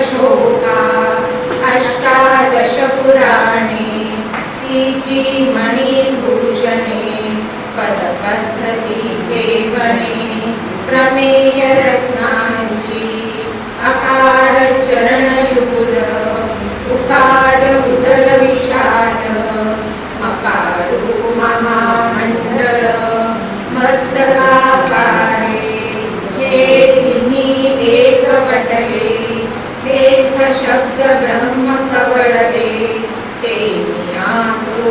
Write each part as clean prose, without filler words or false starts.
शोका अष्टादश पुराणे तीची मणिभूषणे पदपद्धती केवणे प्रमेय रत्नांची अकार चरणयुगुल उकार उदर विशाल मकारू महामंडळ मस्तकाकारे हे तिन्ही एक वटले देख शब्द ब्रह्म कवळले ते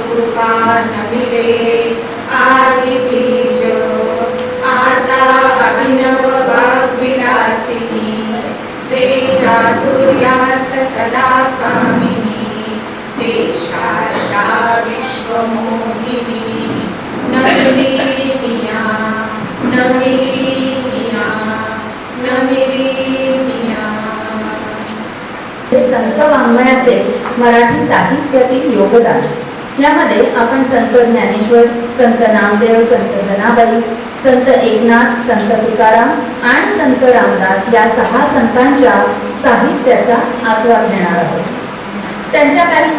कृपा नमिले आदि बीज आता अभिनव वाग्विलासिनी से चातुर्यार्थ कला कामिनी ते शारदा विश्वमोहिनी नमिली मिया नमिली मिया नमिली मिया. संत वाङ्मयाचे मराठी साहित्यातील योगदान यामध्ये आपण संत ज्ञानेश्वर, संत नामदेव, संत जनाबाई, संत एकनाथ, संत तुकाराम आणि संत रामदास या 6 संतांच्या साहित्याचा आस्वाद घेणार आहोत. त्यांच्या काही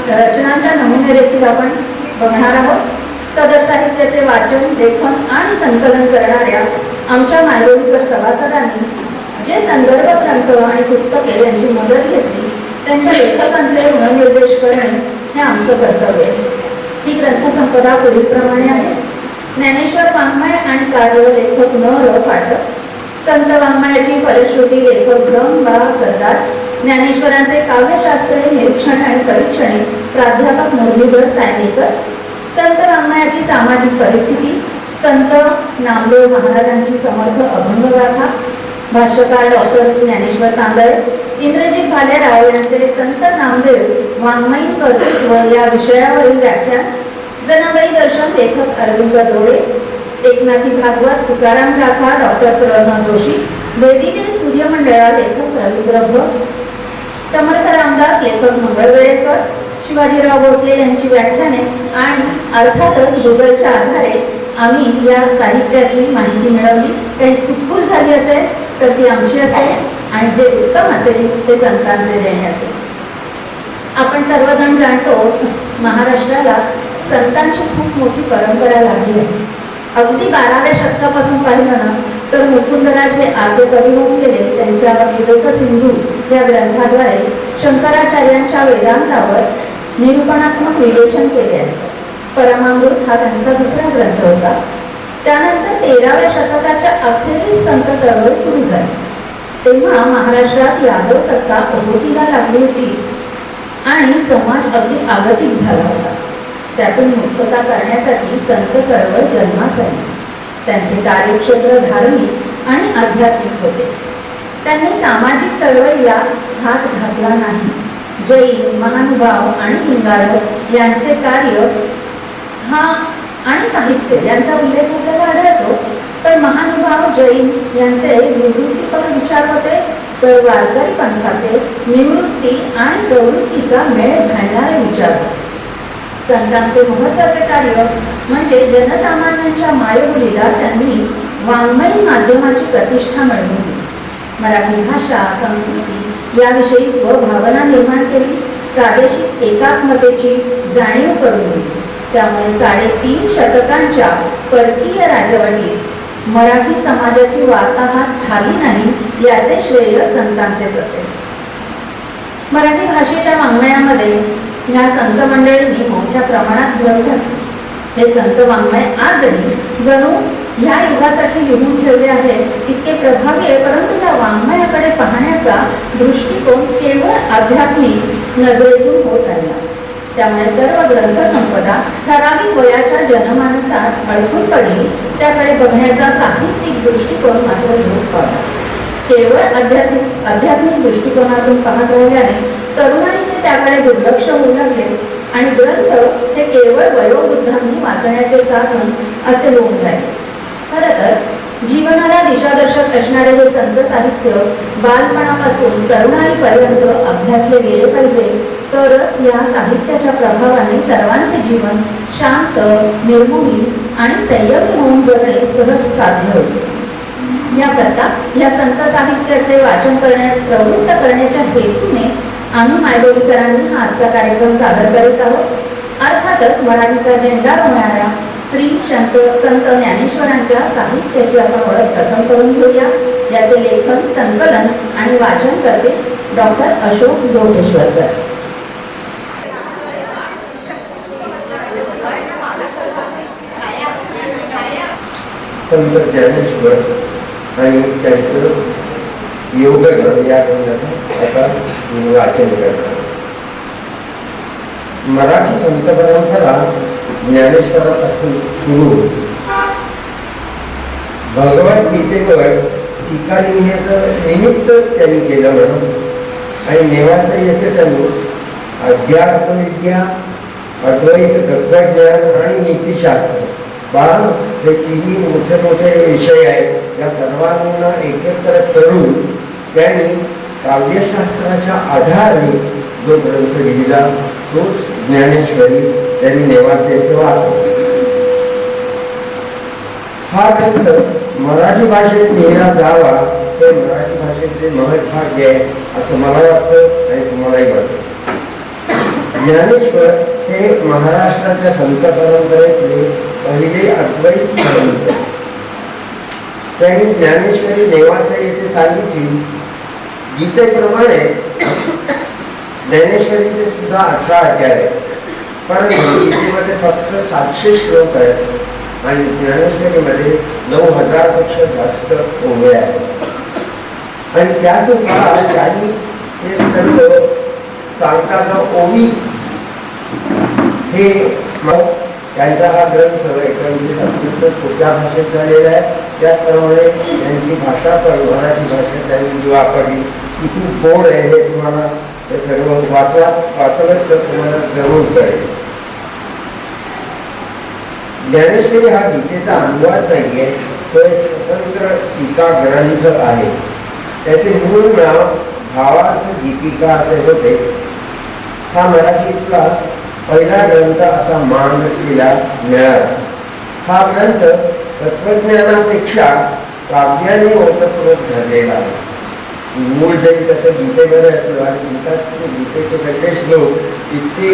रचनांच्या नमुने देखील आपण बघणार आहोत. सदर साहित्याचे वाचन, लेखन आणि संकलन करणाऱ्या आमच्या मायबोलीकर सभासदांनी जे संदर्भ ग्रंथ आणि पुस्तके यांची मदत घेतली त्यांच्या लेखकांचे ऋणनिर्देश करणे हे आमचं कर्तव्य आहे. ही ग्रंथसंपदा पुढील प्रमाणे आहे. ज्ञानेश्वर वाङ्मय आणि कार्य लेखक न. र. पाठक. संत वाङ्मयाची फलश्रुती लेखक ग. बा. सरदार. ज्ञानेश्वरांचे काव्यशास्त्रीय निरीक्षण आणि परीक्षणे प्राध्यापक मुरलीधर सायनेकर. संत वाङ्मयाची सामाजिक परिस्थिती संत नामदेव महाराजांची समर्थ अभंगगाथा. भाष्यकार डॉक्टर ज्ञानेश्वर तांदळे. इंद्रजित भालेराव यांचे संत नामदेव वाङ्मयीन कर्तृत्व या विषयावरील व्याख्यान. जनाबाई दर्शन लेखक अरविंद दोळे. एकनाथी भागवत तुकाराम गाथा डॉक्टर प्रल्हाद जोशी. वेदीतील सूर्यमंडळा लेखक रवींद्र भट. समर्थ रामदास लेखक मंगळ वेळेकर. शिवाजीराव भोसले यांची व्याख्याने आणि अर्थातच गुगलच्या आधारे आम्ही या साहित्याची माहिती मिळवली. काही चुकभूल झाली असेल तर ती आमची असेल आणि जे उत्तम असेल ते संतांचे देणे असेल. आपण सर्वजण जाणतो महाराष्ट्राला संतांची खूप मोठी परंपरा लागली आहे. अगदी 12व्या शतकापासून पाहिलं ना तर मुकुंदराज हे आद्य कवी होऊन गेले. त्यांच्या विवेक सिंधू या ग्रंथाद्वारे शंकराचार्यांच्या वेदांतावर निरूपणात्मक विवेचन केले आहे. परमामृत हा त्यांचा दुसरा ग्रंथ होता. त्यानंतर 13व्या शतकाच्या अखेरीस संत चळवळ सुरू झाली. तेव्हा महाराष्ट्रात यादव सत्ता ओहोटीला लागली होती आणि समाज अगदी आगतिक झाला होता. त्यातून मुक्तता करण्यासाठी संत चळवळ जन्मास आली. त्यांचे कार्यक्षेत्र धार्मिक आणि आध्यात्मिक होते. त्यांनी सामाजिक चळवळीला हात घातला नाही. जैन, महानुभाव आणि लिंगायत यांचे कार्य आणि साहित्य यांचा उल्लेख आपल्याला आढळतो. पण महानुभाव जैन यांचे निवृत्तीपर विचार होते तर वारकरी पंथाचे निवृत्ती आणि प्रवृत्तीचा मेळ घालणारे विचार होते. संतांचे महत्त्वाचे कार्य म्हणजे जनसामान्यांच्या मायबोलीला त्यांनी वाङ्मयीन माध्यमाची प्रतिष्ठा मिळवून दिली. मराठी भाषा संस्कृती याविषयी स्वभावना निर्माण केली. प्रादेशिक एकात्मतेची जाणीव करून दिली. त्यामुळे 3.5 शतकांच्या परकीय राजवटीत मराठी समाजाची वार्ताहत झाली नाही याचे श्रेय संतांचेच असेल. मराठी भाषेच्या वाङ्मयामध्ये या संत मंडळींनी मोठ्या प्रमाणात भर घातली. हे संत वाङ्मय आजही जणू ह्या युगासाठी लिहून ठेवले आहे इतके प्रभावी आहे. परंतु या वाङ्मयाकडे पाहण्याचा दृष्टिकोन केवळ आध्यात्मिक नजरेतून होत राहिला. त्यामुळे सर्व ग्रंथसंपदा ठराविक वयाच्या जनमानसात अडकून पडली. त्याकडे बघण्याचा साहित्यिक दृष्टिकोन मात्र लोप पावला. केवळ आध्यात्मिक दृष्टिकोनातून पाहत राहिल्याने तरुणाईचे त्याकडे दुर्लक्ष होऊ लागले आणि ग्रंथ हे केवळ वयोवृद्धांनी वाचण्याचे साधन असे होऊन राहिले. खरं तर जीवनाला दिशादर्शक असणारे हे संत साहित्य बालपणापासून तरुणाईपर्यंत अभ्यासले गेले पाहिजे. तरच या साहित्याच्या प्रभावाने सर्वांचे जीवन शांत, निर्मोही आणि संयमी होऊन जगणे सहज साध्य होते. याकरता या संत साहित्याचे वाचन करण्यास प्रवृत्त करण्याच्या हेतूने आम्ही मायबोलीकरांनी हा आजचा कार्यक्रम सादर करीत आहोत। अर्थातच मराठीचा झेंडा होणाऱ्या श्री संत ज्ञानेश्वरांच्या साहित्याची आपण ओळख प्रथम करून घेऊया। याचे लेखन, संकलन आणि वाचन करते डॉक्टर अशोक गोठेश्वरकर। संत ज्ञानेश्वर आणि त्यांचं योगदान या ग्रंथाचं आता वाचन करणार। मराठी संत परंपरा ज्ञानेश्वरापासून सुरू भगवद्गीतेवर टीका लिहिण्याचं निमित्तच त्यांनी केलं म्हणून, आणि नेवाचं याचे त्यांनी अध्यात्मविद्या, अद्वैत तत्वज्ञान आणि नीतिशास्त्र हे तिन्ही मोठे मोठे विषय आहेत। या सर्वांना एकत्र करून त्यांनी काव्यशास्त्राच्या आधारे जो ग्रंथ लिहिला तोच ज्ञानेश्वरी त्यांनी नेवासेचे वाचला। हा ग्रंथ मराठी भाषेत लिहिला जावा हे मराठी भाषेचे महत्भाग्य आहे असं मला वाटतं आणि तुम्हालाही वाटतं। ज्ञानेश्वर हे महाराष्ट्राच्या संत परंपरेतले पहिले अद्वैती संत। त्यांनी ज्ञानेश्वरी नेवासे येथे सांगितली। गीतेप्रमाणे ज्ञानेश्वरीचे सुद्धा 18 अध्याय आहेत, परंतु गीतेमध्ये फक्त 700 श्लोक आहेत आणि ज्ञानेश्वरीमध्ये 9000 पेक्षा जास्त ओव्या आहेत। आणि त्यातून त्यांनी हे सर्व सांगताना ओवी हे त्यांचा हा ग्रंथ एकंदरीत अत्यंत सोप्या भाषेत झालेला आहे। त्याचप्रमाणे त्यांची भाषा पण मराठी भाषेत त्यांनी जी वापरली ती खूप गोड आहे। हे तुम्हाला हे सर्व वाचलंच तर तुम्हाला जरूर कळेल। ज्ञानेश्वरी हा गीतेचा अनुवाद नाहीये, तो एक स्वतंत्र टीका ग्रंथ आहे। त्याचे मूळ नाव भावार्थ दीपिका असे होते। हा मराठीतला पहिला ग्रंथ असा मान तिला मिळाला। हा ग्रंथ तत्वज्ञानापेक्षा काव्याने ओतप्रोत झालेला आहे। मूळ जरी त्याचं गीतेमध्ये असलं आणि गीतेचे सगळे श्लोक इतके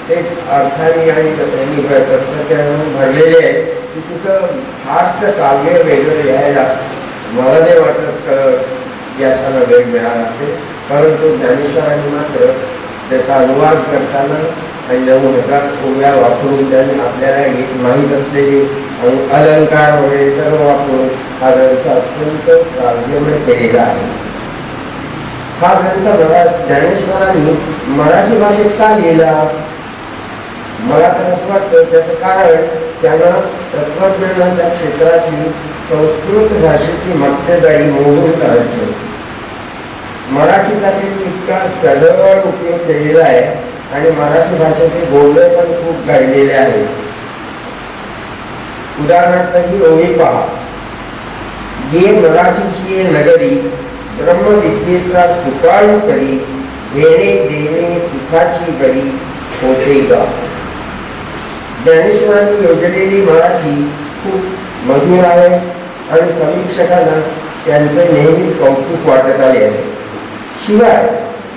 ते अर्थाने आणि त्यांनी तत्वज्ञानाने भरलेले आहेत की तिथं फारसं काव्य वेगळं लिहायला मला नाही वाटत व्यासाला वेळ मिळाला असेल, परंतु ज्ञानेश्वरांनी मात्र त्याचा अनुवाद करताना आणि 9000 ओव्या वापरून त्यांनी आपल्याला माहीत असलेले अलंकार वगैरे सर्व वापरून हा ग्रंथ अत्यंत काव्यमय केलेला आहे। हा ग्रंथ ज्ञानेश्वरांनी मराठी भाषेत का लिहिला? मला तर असं वाटतं त्याचं कारण त्यांना तत्वज्ञानाच्या क्षेत्रातली संस्कृत भाषेची मक्तेदारी मोडून काढायची होती। मराठीचा त्यांनी इतका सरळ उपयोग केलेला आहे आणि मराठी भाषेचे बोलणे पण खूप गायलेले आहेत। उदाहरणार्थ ही ओवी पहा। ये मराठीची ये नगरी, ब्रह्मविद्येचा सुकाळू करी, घेणे देणे सुखाची बरी होते गा। ज्ञानेश्वरांनी योजलेली मराठी खूप मधुर आहे आणि समीक्षकांना त्यांचे नेहमीच कौतुक वाटत आले आहे। शिवाय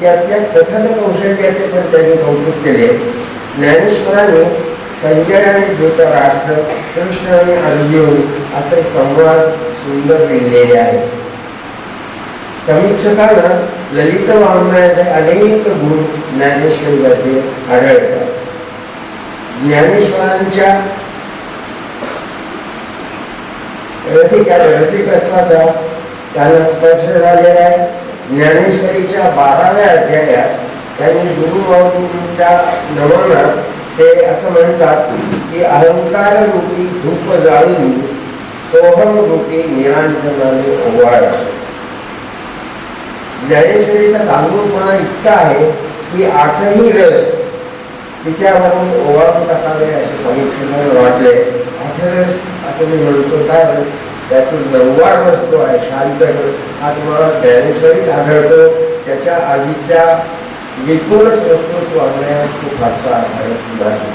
त्यातल्या कथन कौशल्याचे पण त्यांनी कौतुक केले। ज्ञानेश्वरांनी संजय आणि धृतराष्ट्र, कृष्ण आणि अर्जुन असे संवाद सुंदर लिहिलेले आहेत। समीक्षकांना ललित वाङ्मयाचे अनेक गुण ज्ञानेश्वरीमध्ये आढळतात। ज्ञानेश्वरांच्या रसिकत्वाचा त्यांना स्पर्श झालेला आहे। ज्ञानेश्वरीच्या 12व्या अध्यायात त्यांनी गुरुमाऊलींच्या नमनात ते असं म्हणतात की अहंकार रूपी धूप जाळून सोहम रूपी निरांजनाने ओवाळा। ज्ञानेश्वरीचा गांभीर्यपणा इतका आहे की 8ही रस तिच्यावरून ओवाळून टाकावे असे समीक्षकांना वाटले। 8 रस असं मी म्हणतो कारण त्यातून 9वा रस जो आहे शांत रस हा तुम्हाला ज्ञानेश्वरीत आढळतो। त्याच्या आधीच्या विपुल संस्कृत वाङ्मयात तो फारसा आढळत नाही।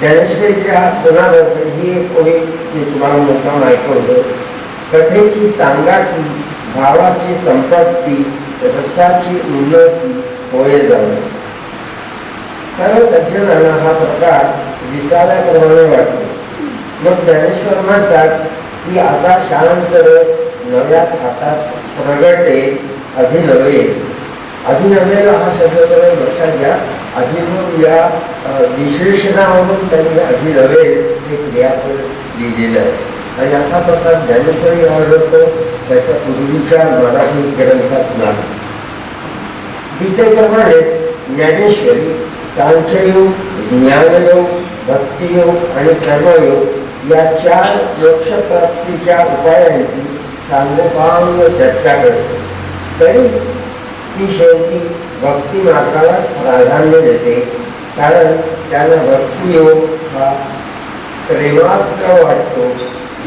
ज्ञानेश्वरीच्या पुनर्थ ही एक ओळी मी तुम्हाला मुद्दाम ऐकवतो. कथेची सांगा की भावाची संपत्ती रसाची उन्नती होय जाणे. सर्व सज्जनांना हा प्रकार विसाव्याप्रमाणे वाटतो. मग ज्ञानेश्वर म्हणतात की आता शांत रस नव्या हातात प्रगटे अभिनवे. अभिनवेला हा शब्द लक्षात घ्या. अभिनव या विशेषणावरून त्यांनी अभिनवे हे क्रियापद लिहिलेलं आहे. आणि असा प्रकार ज्ञानेश्वरी आढळतो त्याच्या पूर्वीच्या मराठी ग्रंथात नाही. गीतेप्रमाणे ज्ञानेश्वरी सांख्ययोग, ज्ञानयोग, भक्तियोग आणि कर्मयोग या 4 मोक्षप्राप्तीच्या उपायांची सांगोपांग चर्चा करते. तरी ती शेवटी भक्ती मार्गाला प्राधान्य देते, कारण त्यांना भक्तियोग हा प्रेमात्र वाटतो.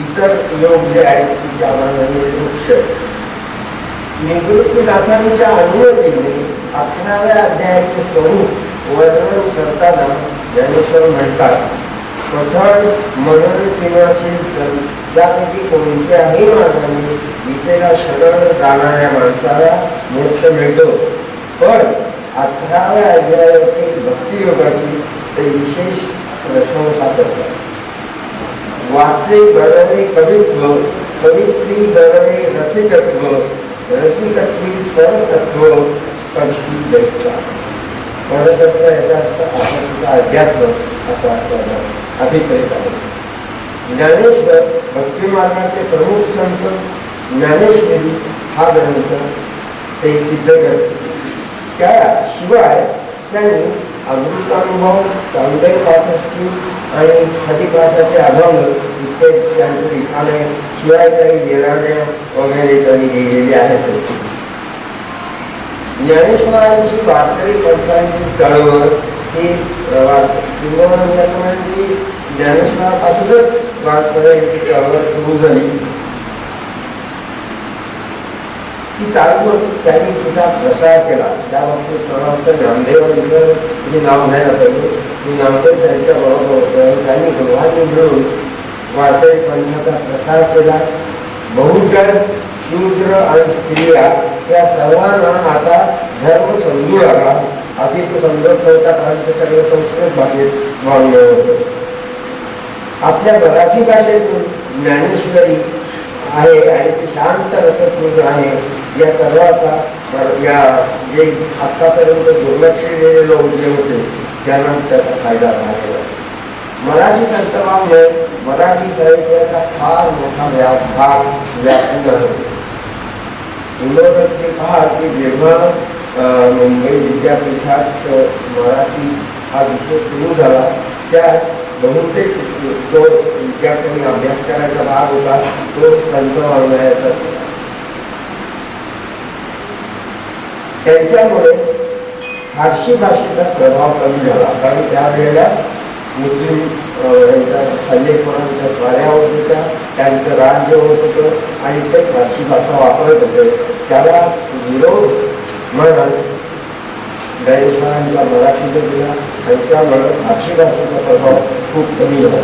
इतर योग जे आहेत ती त्यामानाने वृक्ष. निवृत्तीनाथांच्या अनुमतीने 11व्या अध्यायाचे स्वरूप वर्णन करताना ज्ञानेश्वर म्हणतात, कठोर मनन किंवाची त्यापैकी कोणत्याही मार्गाने गीतेला शरण जाणाऱ्या माणसाला मोक्ष मिळतो. पण 11व्या अध्यायातील भक्तियोगाची ते विशेष प्रशंसा करतात. वाचे गरवे कवित्व, कवित्री गरवे रसिकत्व, रसिकत्वी परतत्व, स्पर्शी दैसा. परतत्व याचा अर्थ अध्यात्म असा अभिप्रेत आहे. ज्ञानेश्वर भक्तिमार्गाचे प्रमुख संत ज्ञानेश्वरी हा ग्रंथ ते सिद्ध करते. त्याशिवाय त्यांनी अमृतानुभव, चांगदेव पासष्टी आणि हरिपाठाचे अभंग इत्यादी त्यांचे लिखाणे, शिवाय काही देराण्या वगैरे त्यांनी लिहिलेले आहेत. ज्ञानेश्वरांची वारकरी पंथांची चळवळ ही ज्ञानेश्वरापासूनच वारकऱ्यांची चळवळ सुरू झाली. ती चालवून त्यांनी तिचा प्रसार केला. त्या बाबतीत प्रवास नामदेवांचं जे नाव घ्यायला पाहिजे. की नामदेव त्यांच्याबरोबर होतं. त्यांनी दोघांनी मिळून वारकरी पंथाचा प्रसार केला. बहुजन, शूद्र आणि स्त्रिया या सर्वांना आता धर्म समजू लागा. आधी तो समजत नव्हता, कारण ते सगळं संस्कृत भाषेत वागलं होतं. आपल्या मराठी भाषेतून ज्ञानेश्वरी आहे आणि ते शांत रसपूर्ण आहे. या सर्वाचा या जे आतापर्यंत दुर्लक्षिलेले लोक जे होते त्यांना त्याचा फायदा झालेला. मराठी संतवाङ्मय मराठी साहित्याचा फार मोठा भाग व्यापून आहे. विनोदाचे पहा की जेव्हा मुंबई विद्यापीठात मराठी हा विषय सुरू झाला, त्यात बहुतेक जो विद्यार्थ्यांनी अभ्यास करायचा भाग होता तो संतवाङ्मयाचा. त्यांच्यामुळे फारसी भाषेचा प्रभाव कमी झाला, कारण त्यावेळेला मुस्लिम हल्लेखोरांच्या स्वाऱ्या होत होत्या, त्यांचं राज्य होत होतं आणि ते फारसी भाषा वापरत होते. त्याला विरोध म्हणून ज्ञानेश्वरांच्या मराठीचा दिला आणि त्यामुळे फारसी भाषेचा प्रभाव खूप कमी झाला.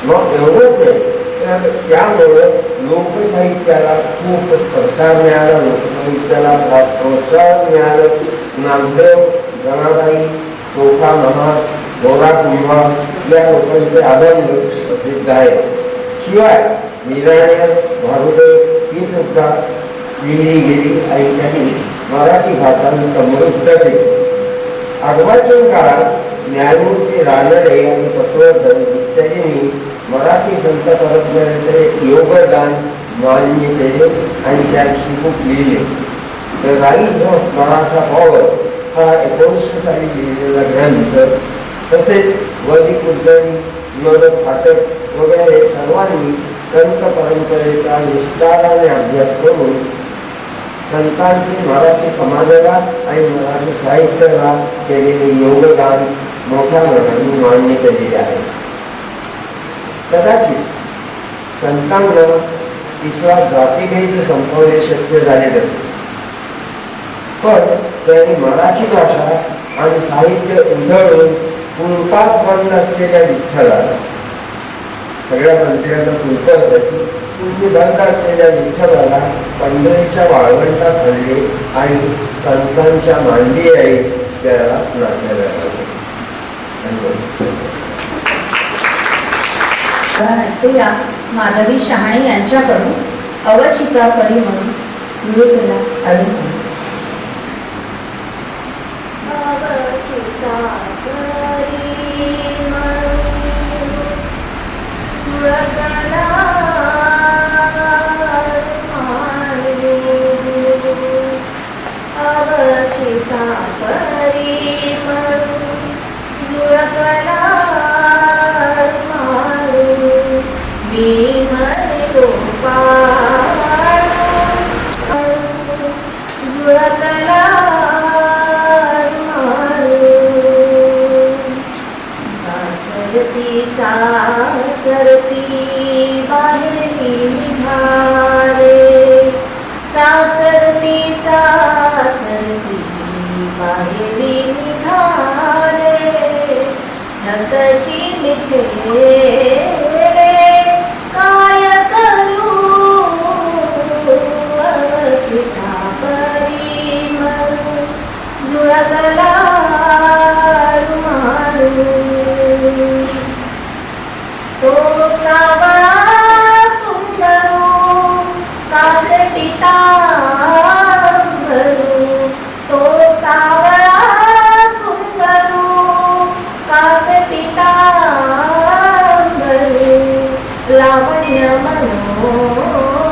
मग एवढंच नाही तर त्यामुळं लोकसाहित्याला खूप प्रसार मिळाला, लोकसाहित्याला प्रोत्साहन मिळालं. नामदेव, जनाबाई, चोखा महार, गोरा कुंभा या लोकांचे अभंग प्रसिद्ध आहे. शिवाय निराण्या, भारुडे ही सुद्धा लिहिली गेली आणि त्यांनी मराठी भाषा समृद्ध केली. आगवाच्या काळात न्यायमूर्ती रानडे आणि पटवर्धन इत्यादींनी मराठी संत परंपरेचे योगदान मान्य केले आणि त्याची खूप लिहिले. The rise of Maratha power हा 1900 साली लिहिलेला ग्रंथ, तसेच वदी कुलकर्णी, विनोद फाटक वगैरे सर्वांनी संत परंपरेचा विस्ताराने अभ्यास करून संतांचे मराठी समाजाला आणि मराठी साहित्याला केलेले योगदान मोठ्या प्रमाणात मान्य केलेले आहे. कदाचित संतांना इथला जातीभेद संपवणे शक्य झाले नसेल, पण त्यांनी मराठी भाषा आणि साहित्य उधळून कुलपात बंद असलेल्या विठ्ठलाला, सगळ्या मंदिरांना कुलप असायची, कुलपी बंद असलेल्या विठ्ठलाला पंढरीच्या वाळवंटात आणले आणि संतांच्या मांडी आई त्याला नाचायला लागले. ऐकूया माधवी शहाणे यांच्याकडून अवचिता परी म्हणून जुळूला आढळून. अवचिता परी म्हणून जुळला अवचिता परी म्हणून जुळला मी म्हणे गोपाळ जुळला चाचरती बाहेर निघाले, चाचरती बाहेर निघाले, ढकची मिठे काय करू अवचिता परी म्हणून जुळला तो सावळा सुंदरू कासे पितांबरू, तो सावळा सुंदरू कासे पितांबरू, लावण्य मनोहरू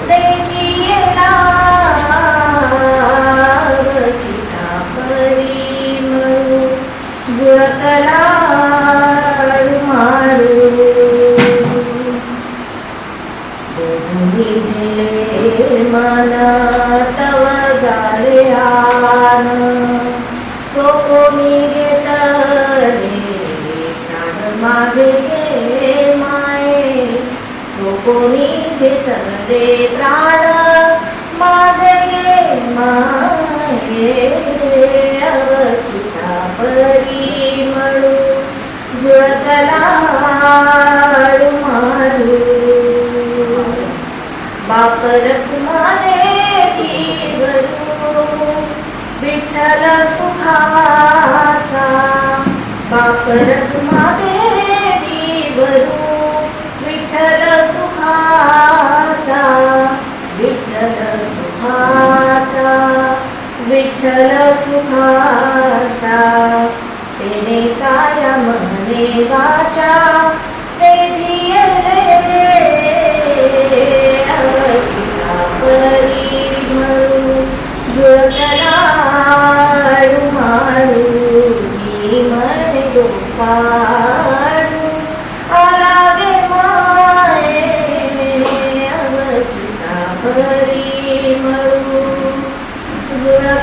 देखिएला अवचिता परी म्हणून जुळला मन तव झाले आन, सोकोनी घेतले प्राण माझे गे माये, सोकोनी घेतले प्राण माझे गे माये, अवचिता परी म्हणून जुळला बाप रखुमाने भरू विठ्ठल सुखाचा, बाप रखुमाने भरू विठ्ठल सुखाचा, विठ्ठल सुखाचा, विठ्ठल सुखाचा, तेने काय मने वाचा अवचिता परी म्हणून जुळला मी म्हणे गोपाळ आलागे माये, अवचिता परी म्हणून जुळला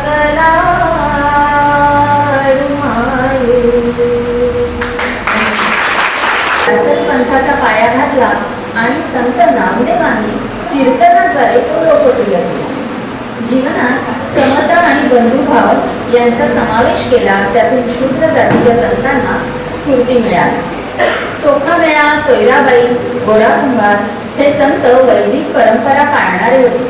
पंथाचा पाया घातला आणि संत नामदेवांनी कीर्तनाद्वारे तो लोकप्रिय केला. जीवनात समता आणि बंधुभाव यांचा समावेश केला. त्यातून शूद्र जातीच्या संतांना स्फूर्ती मिळाली. चोखामेळा, सोयराबाई, गोरा कुंभार हे संत वैदिक परंपरा पाळणारे होते.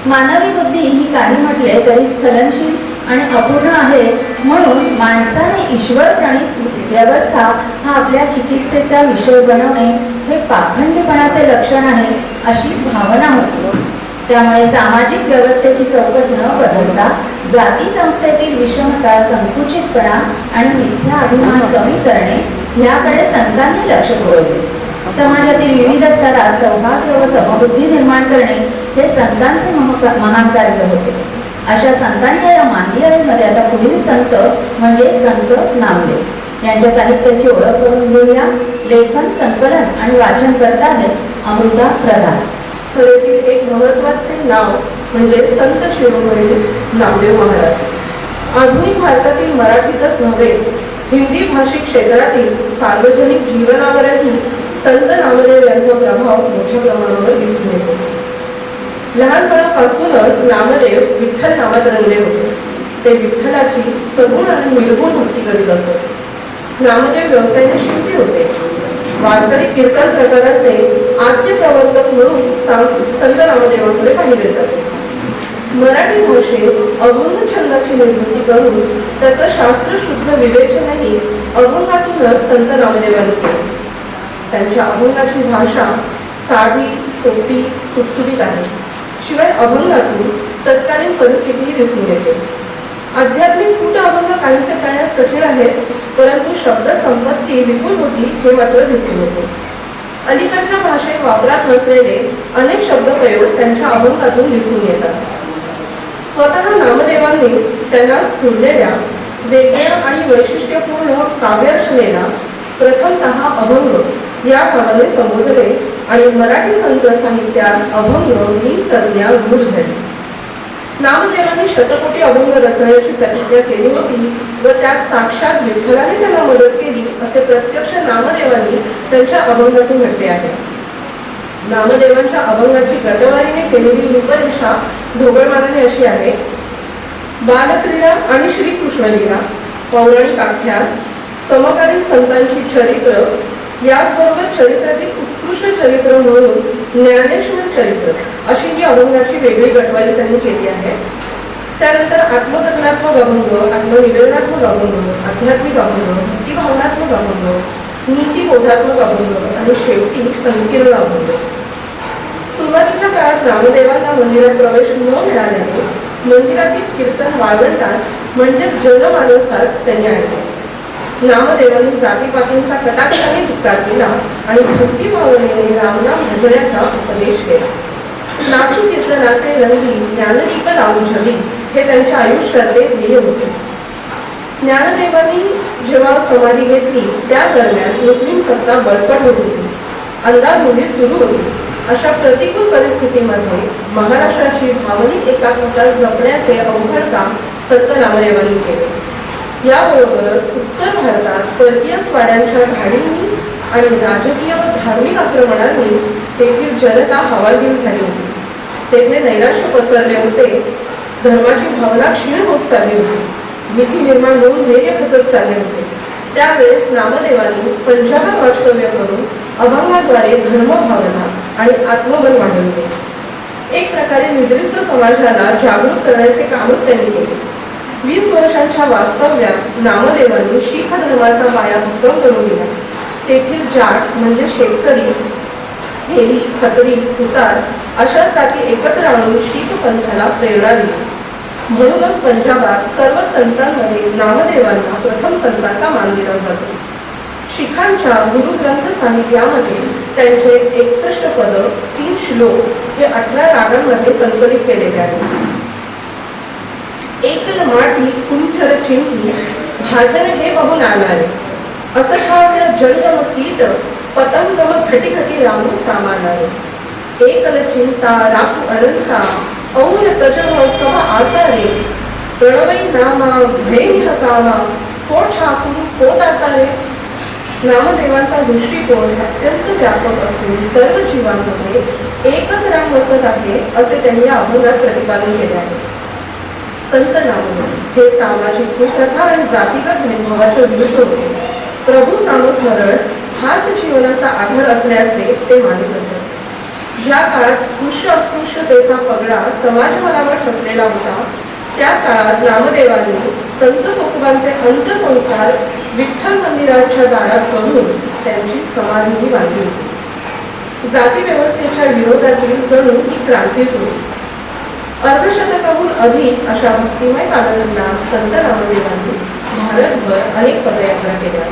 मानवी बुद्धी ही काही म्हटले तरी स्खलनशील आणि अपूर्ण आहे, म्हणून माणसाने ईश्वर प्रणित व्यवस्था हा आपल्या चिकित्सेचा विषय बनवणे हे पाखंडीपणाचे लक्षण आहे अशी भावना होती. त्यामुळे सामाजिक व्यवस्थेची चौकट न बदलता जाती संस्थेतील विषमता, संकुचितपणा आणि मिथ्या अभिमान कमी करणे याकडे संतांनी लक्ष पुरवले. समाजातील विविध स्तरात सौभाग्य व समबुद्धी निर्माण करणे हे संतांचे महान कार्य होते. अशा संतांच्या या मांदियाळीमध्ये आता पुढील संत म्हणजे संत नामदेव यांच्या साहित्याची ओळख करून घेऊया. लेखन, संकलन आणि वाचन करता आहेत अमृता प्रधान. कलेतील एक महत्त्वाचे नाव म्हणजे संत शिरोमणी नामदेव महाराज. आधुनिक भारतातील मराठीतच नव्हे, हिंदी भाषिक क्षेत्रातील सार्वजनिक जीवनावरही संत नामदेव यांचा प्रभाव मोठ्या प्रमाणावर दिसून येतो. लहानपणापासूनच नामदेव विठ्ठल नामात रंगले होते. ते विठ्ठलाची सगुण आणि निर्गुण भक्ती करीत असत. नामदेव व्यवसायाने शिल्पी होते. वारकरी कीर्तन प्रकाराचे आद्य प्रवर्तक म्हणून संत नामदेवांकडे पाहिले जाते. मराठी भाषेत अभंग छंदाची निर्मिती करून त्याचं शास्त्रशुद्ध विवेचनही अभंगातूनच संत नामदेवांनी केले. त्यांच्या अभंगाची भाषा साधी, सोपी, सुटसुटीत आहे. शिवाय अभंगातून तत्कालीन परिस्थितीही दिसून येते. आध्यात्मिक कूट अभंग काहीसे करण्यास कठीण आहेत, परंतु शब्द संपत्ती विपुल होती हे मात्र दिसून येते. अलीकडच्या भाषेत वापरात नसलेले अनेक शब्दप्रयोग त्यांच्या अभंगातून दिसून येतात. स्वतः नामदेवांनीच त्यांना स्फुरलेल्या वेगळ्या आणि वैशिष्ट्यपूर्ण काव्यरचनेला प्रथमतः अभंग या नावाने संबोधले आणि मराठी संत साहित्यात अभंग ही संज्ञा रूढ झाली. नामदेवांनी शतकोटी अभंग रचण्याची प्रतिज्ञा केली होती व त्यात साक्षात विठ्ठलाने त्यांना मदत केली असे प्रत्यक्ष नामदेवांनी त्यांच्या अभंगातून म्हटले आहे. नामदेवांच्या अभंगाची गटवारीने केलेली रूपरेषा ढोबळमानाने अशी आहे: बालक्रीडा आणि श्रीकृष्णलीला, पौराणिक आख्यान, समकालीन संतांची चरित्र, याचबरोबर चरित्रातील उत्कृष्ट चरित्र म्हणून ज्ञानेश्वर चरित्र अशी ही अभंगाची वेगळी गटवारी त्यांनी केली आहे. त्यानंतर आत्मकथनात्मक अभंग, आत्मनिवेदनात्मक अभंग, आध्यात्मिक अभंग, भक्तिभावनात्मक अभंग, नीतिबोधात्मक अभंग आणि शेवटी संकीर्ण अभंग. सुरुवातीच्या काळात नामदेवांना मंदिरात प्रवेश न मिळाल्याने मंदिरातील कीर्तन वाळवंटात म्हणजे जनमानसात त्यांनी आणले. नामदेवांनी जातीपातींचा कटाक्षाने धिक्कार केला आणि भक्तिभावनेने रामनाम भजण्याचा उपदेश केला. नाथी कीर्तनाचे रंगी ज्ञानदीप लावून झली हे त्यांच्या आयुष्याचे ध्येय होते. ज्ञानदेवांनी जेव्हा समाधी घेतली त्या दरम्यान मुस्लिम सत्ता बळकट होत होती. अंधाधुंदी सुरू होती. अशा प्रतिकूल परिस्थितीमध्ये महाराष्ट्राची भावनिक एकात्मता जपण्याचे अवघड काम संत नामदेवांनी केले. याबरोबरच उत्तर भारतात परकीय स्वाड्यांच्या धाडींनी आणि राजकीय व धार्मिक आक्रमणांनी तेथील जनता हवालदिल झाली होती. तेथे नैराश्य पसरले होते. धर्माची भावना क्षीण होत चालली होती. भीती निर्माण होऊन धैर्य खचत चालले होते. त्यावेळेस नामदेवांनी पंजाबात वास्तव्य करून अभंगाद्वारे धर्मभावना आणि आत्मबल वाढवले. एक प्रकारे निद्रिस्त समाजाला जागृत करण्याचे कामच त्यांनी केले. 20 वर्षांच्या वास्तव्यात नामदेवांनी शीख धर्माचा पाया भक्कम करून दिला. तेथील जाट म्हणजे शेतकरी, हेरी, खत्री, सुतार अशा जाती एकत्र आणून शीख पंथाला प्रेरणा दिली. म्हणूनच पंजाबात सर्व संतांमध्ये नामदेवांना प्रथम संतांचा मान दिला जातो. शिखांच्या गुरु ग्रंथ साहित्यामध्ये त्यांचे 61 पद, 3 श्लोक हे 18 रागांमध्ये संकलित केलेले आहेत. एकल माठी कुंठर चिंटी भाजन हे बघून आलाय, असं ठाव्या जंगम कीट पतंगम खटी रामू सामानाय. एकल चिंता राखू अनंता और तजम सम आसारे, प्रणवई नामा भयनिह कामा को ठाकूर को दातारे. नामदेवांचा दृष्टिकोन अत्यंत व्यापक असून सर्व जीवांमध्ये एकच राम वसत आहे असे त्यांनी या अभंगात प्रतिपादन केले आहे. संत नामदेव हे सामाजिक कुप्रथा आणि जातीगत भेदभावाच्या विरुद्ध होते. प्रभू नामस्मरण हाच जीवनाचा आधार असल्याचे ते मानित असत. ज्या काळात स्पृश्य अस्पृश्यतेचा पगडा समाजमनावर ठसलेला होता त्या काळात नामदेवांनी संत सोकोबांचे अंत्यसंस्कार विठ्ठल मंदिराच्या दारात करून त्यांची समाधीही बांधली होती. जाती व्यवस्थेच्या विरोधातील जणू ही क्रांतीच होती. अर्धशतकाहून अधिक अशा भक्तिमय कालखंडात संत नामदेवांनी भारतभर अनेक पदयात्रा केल्या.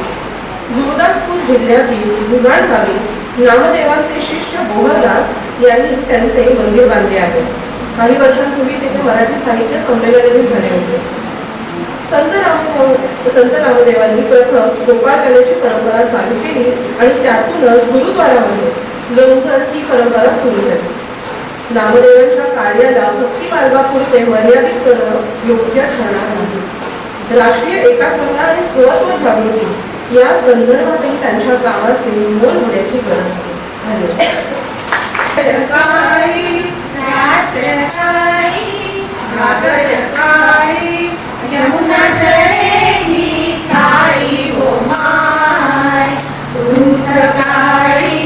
गुरुदासपूर जिल्ह्यातील गुगाड गावी नामदेवांचे शिष्य बोहरदास यांनी त्यांचे मंदिर बांधले आहे. काही वर्षांपूर्वी तेथे मराठी साहित्य संमेलनही झाले होते. संत नामदेवांनी प्रथम गोपाळ कलेची परंपरा चालू केली आणि त्यातूनच गुरुद्वारामध्ये लंगर ही परंपरा सुरू झाली. नामदेवांच्या कार्याला भक्ती मार्गापुरते मर्यादित करणं योग्य ठरणार नाही. राष्ट्रीय एकात्मता आणि स्वत्व जागृती या संदर्भातही त्यांच्या कामाचे मोल होण्याची गरज आहे. सकाळी रात्र काळी घागर काळी यमुना जळे ही काळी हो माय, दूध काळी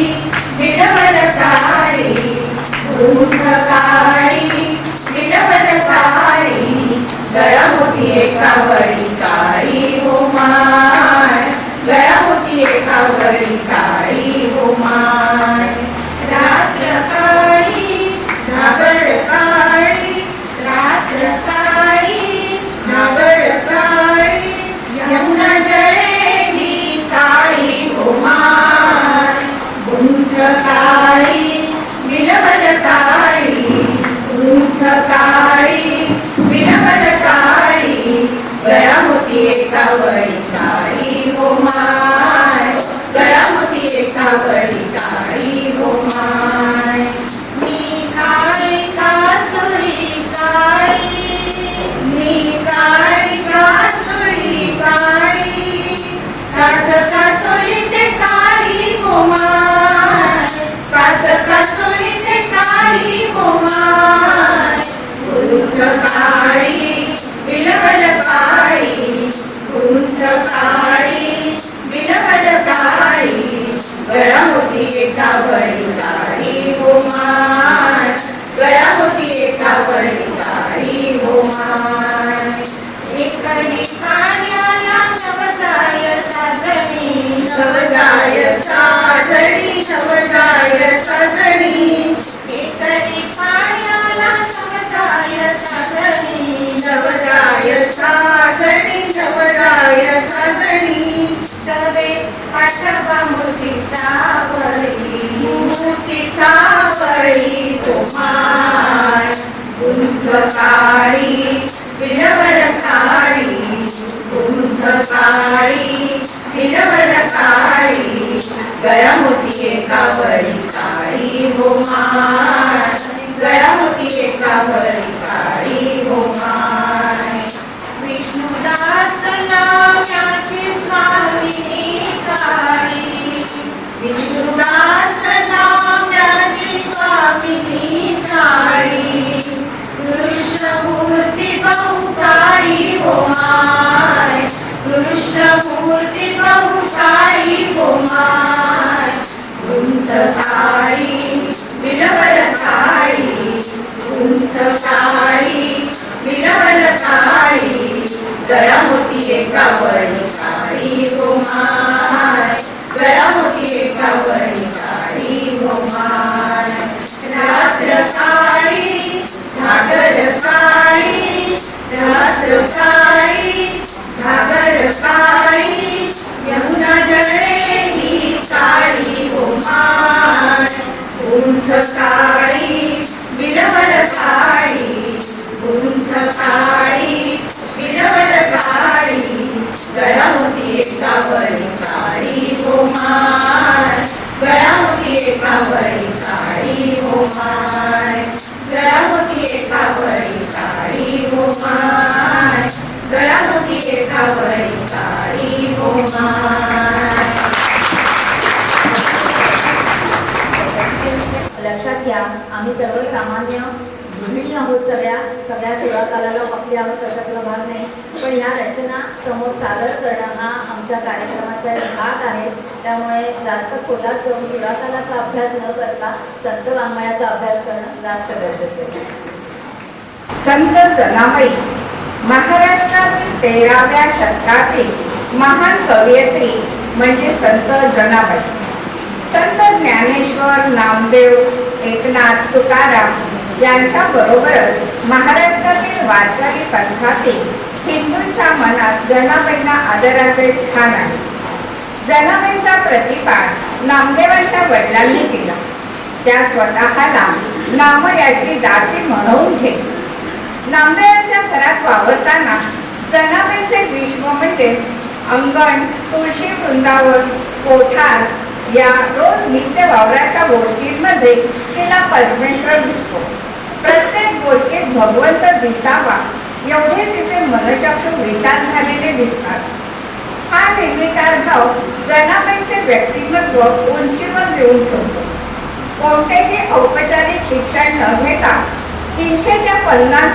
बिलवर काळी, दूध काळी बिलवर काळी, गळा मोती एका वळी काळी हो माय, गळा मोती एका वळी काळी हो माय. रात्र काळी नागर काळी, रात्र काळी नागर काळी, यमुना जळेली काळी हो माय, गुंठ काळी बिलवर काळी, गुंठ काळी बिलवर काळी, गळा मोती एका वळी काळी हो माय, गळा मोती एका वळी काळी हो माय. मी काळी कासुरी काळी, मी काळी कासुरी काळी, कास कासुरी ते काळी हो माय, कास कासुरी ते काळी हो माय. गुंठ काळी बिलवर काळी, गुंठ काळी बिलवर काळी, गळा मोती एका वळी काळी हो माय, गळा मोती एका वळी काळी हो माय. एकही पाण्याला नवजाय साजणी, नवजाय साजणी, नवजाय साजणी, एकही पाण्याला नवजाय साजणी, नवजाय साजणी, नवजाय साजणी, सवे पाठवा मूर्ती सावळी, मूर्ती सावळी हो माय. गुंठ काळी बिलवर काळी, गुंठ काळी बिलवर काळी, गळा मोती एका वळी काळी हो माय, गळा मोती एका वळी काळी हो माय. विष्णुदास नावाची स्वामिनी काळी, विष्णुदास नावाची स्वामिनी काळी, कृष्णमूर्ती बहुकाळी हो माय, कृष्णमूर्ती बहुकाळी हो माय. गुंठ काळी बिलवर काळी, गुंठ काळी बिलवर काळी, गळा मोती एका वळी काळी हो माय, गळा मोती एका वळी काळी हो माय. रात्र काळी घागर काळी, रात्र काळी घागर काळी, यमुना जळेली काळी हो माय. गुंठ काळी बिलवर काळी, गुंठ काळी बिलवर काळी, गळा मोती एका वळी काळी हो माय, गळा मोती एका वळी काळी हो माय. गळा मोती एका वळी काळी हो माय, गळा मोती एका वळी काळी हो माय. लक्षात घ्या, आम्ही सर्वसामान्य गृहिणी आहोत. सगळ्या सुरातालाला आपली आवड कशातला भाग नाही, पण या रचना समोर सादर करणं हा आमच्या कार्यक्रमाचा एक भाग आहे. त्यामुळे जास्त खोलात जाऊन सुरातालाचा अभ्यास न करता संत वाङ्मयाचा अभ्यास करणं जास्त गरजेचं आहे. संत जनाबाई महाराष्ट्रातील 13व्या शतकातील महान कवयित्री म्हणजे संत जनाबाई. संत ज्ञानेश्वर, नामदेव, एकनाथ, तुकाराम यांच्या बरोबरच महाराष्ट्रातील वारकरी पंथातील हिंदूंच्या मनात जनाबाईंना आदराचे स्थान आहे. जनाबाईंचा प्रतिपाद नामदेवांच्या वडिलांनी केला. त्या स्वतःला नामयाची दासी म्हणवून घेतली. नामदेवांच्या घरात वावरताना जनाबाईंचे विश्व म्हणजे अंगण, तुळशी वृंदावन, कोठार या रोज नित्य वावराच्या गोष्टींमध्ये तिला परमेश्वर दिसतो. प्रत्येक गोष्टीत भगवंत दिसावा एवढे तिचे मनचक्षु विशाल झालेले दिसतात. हा निर्विकार भाव जनाबाईंचे व्यक्तिमत्व उंचीवर नेऊन ठेवतो. कोणतेही औपचारिक शिक्षण न घेता 300 ते 50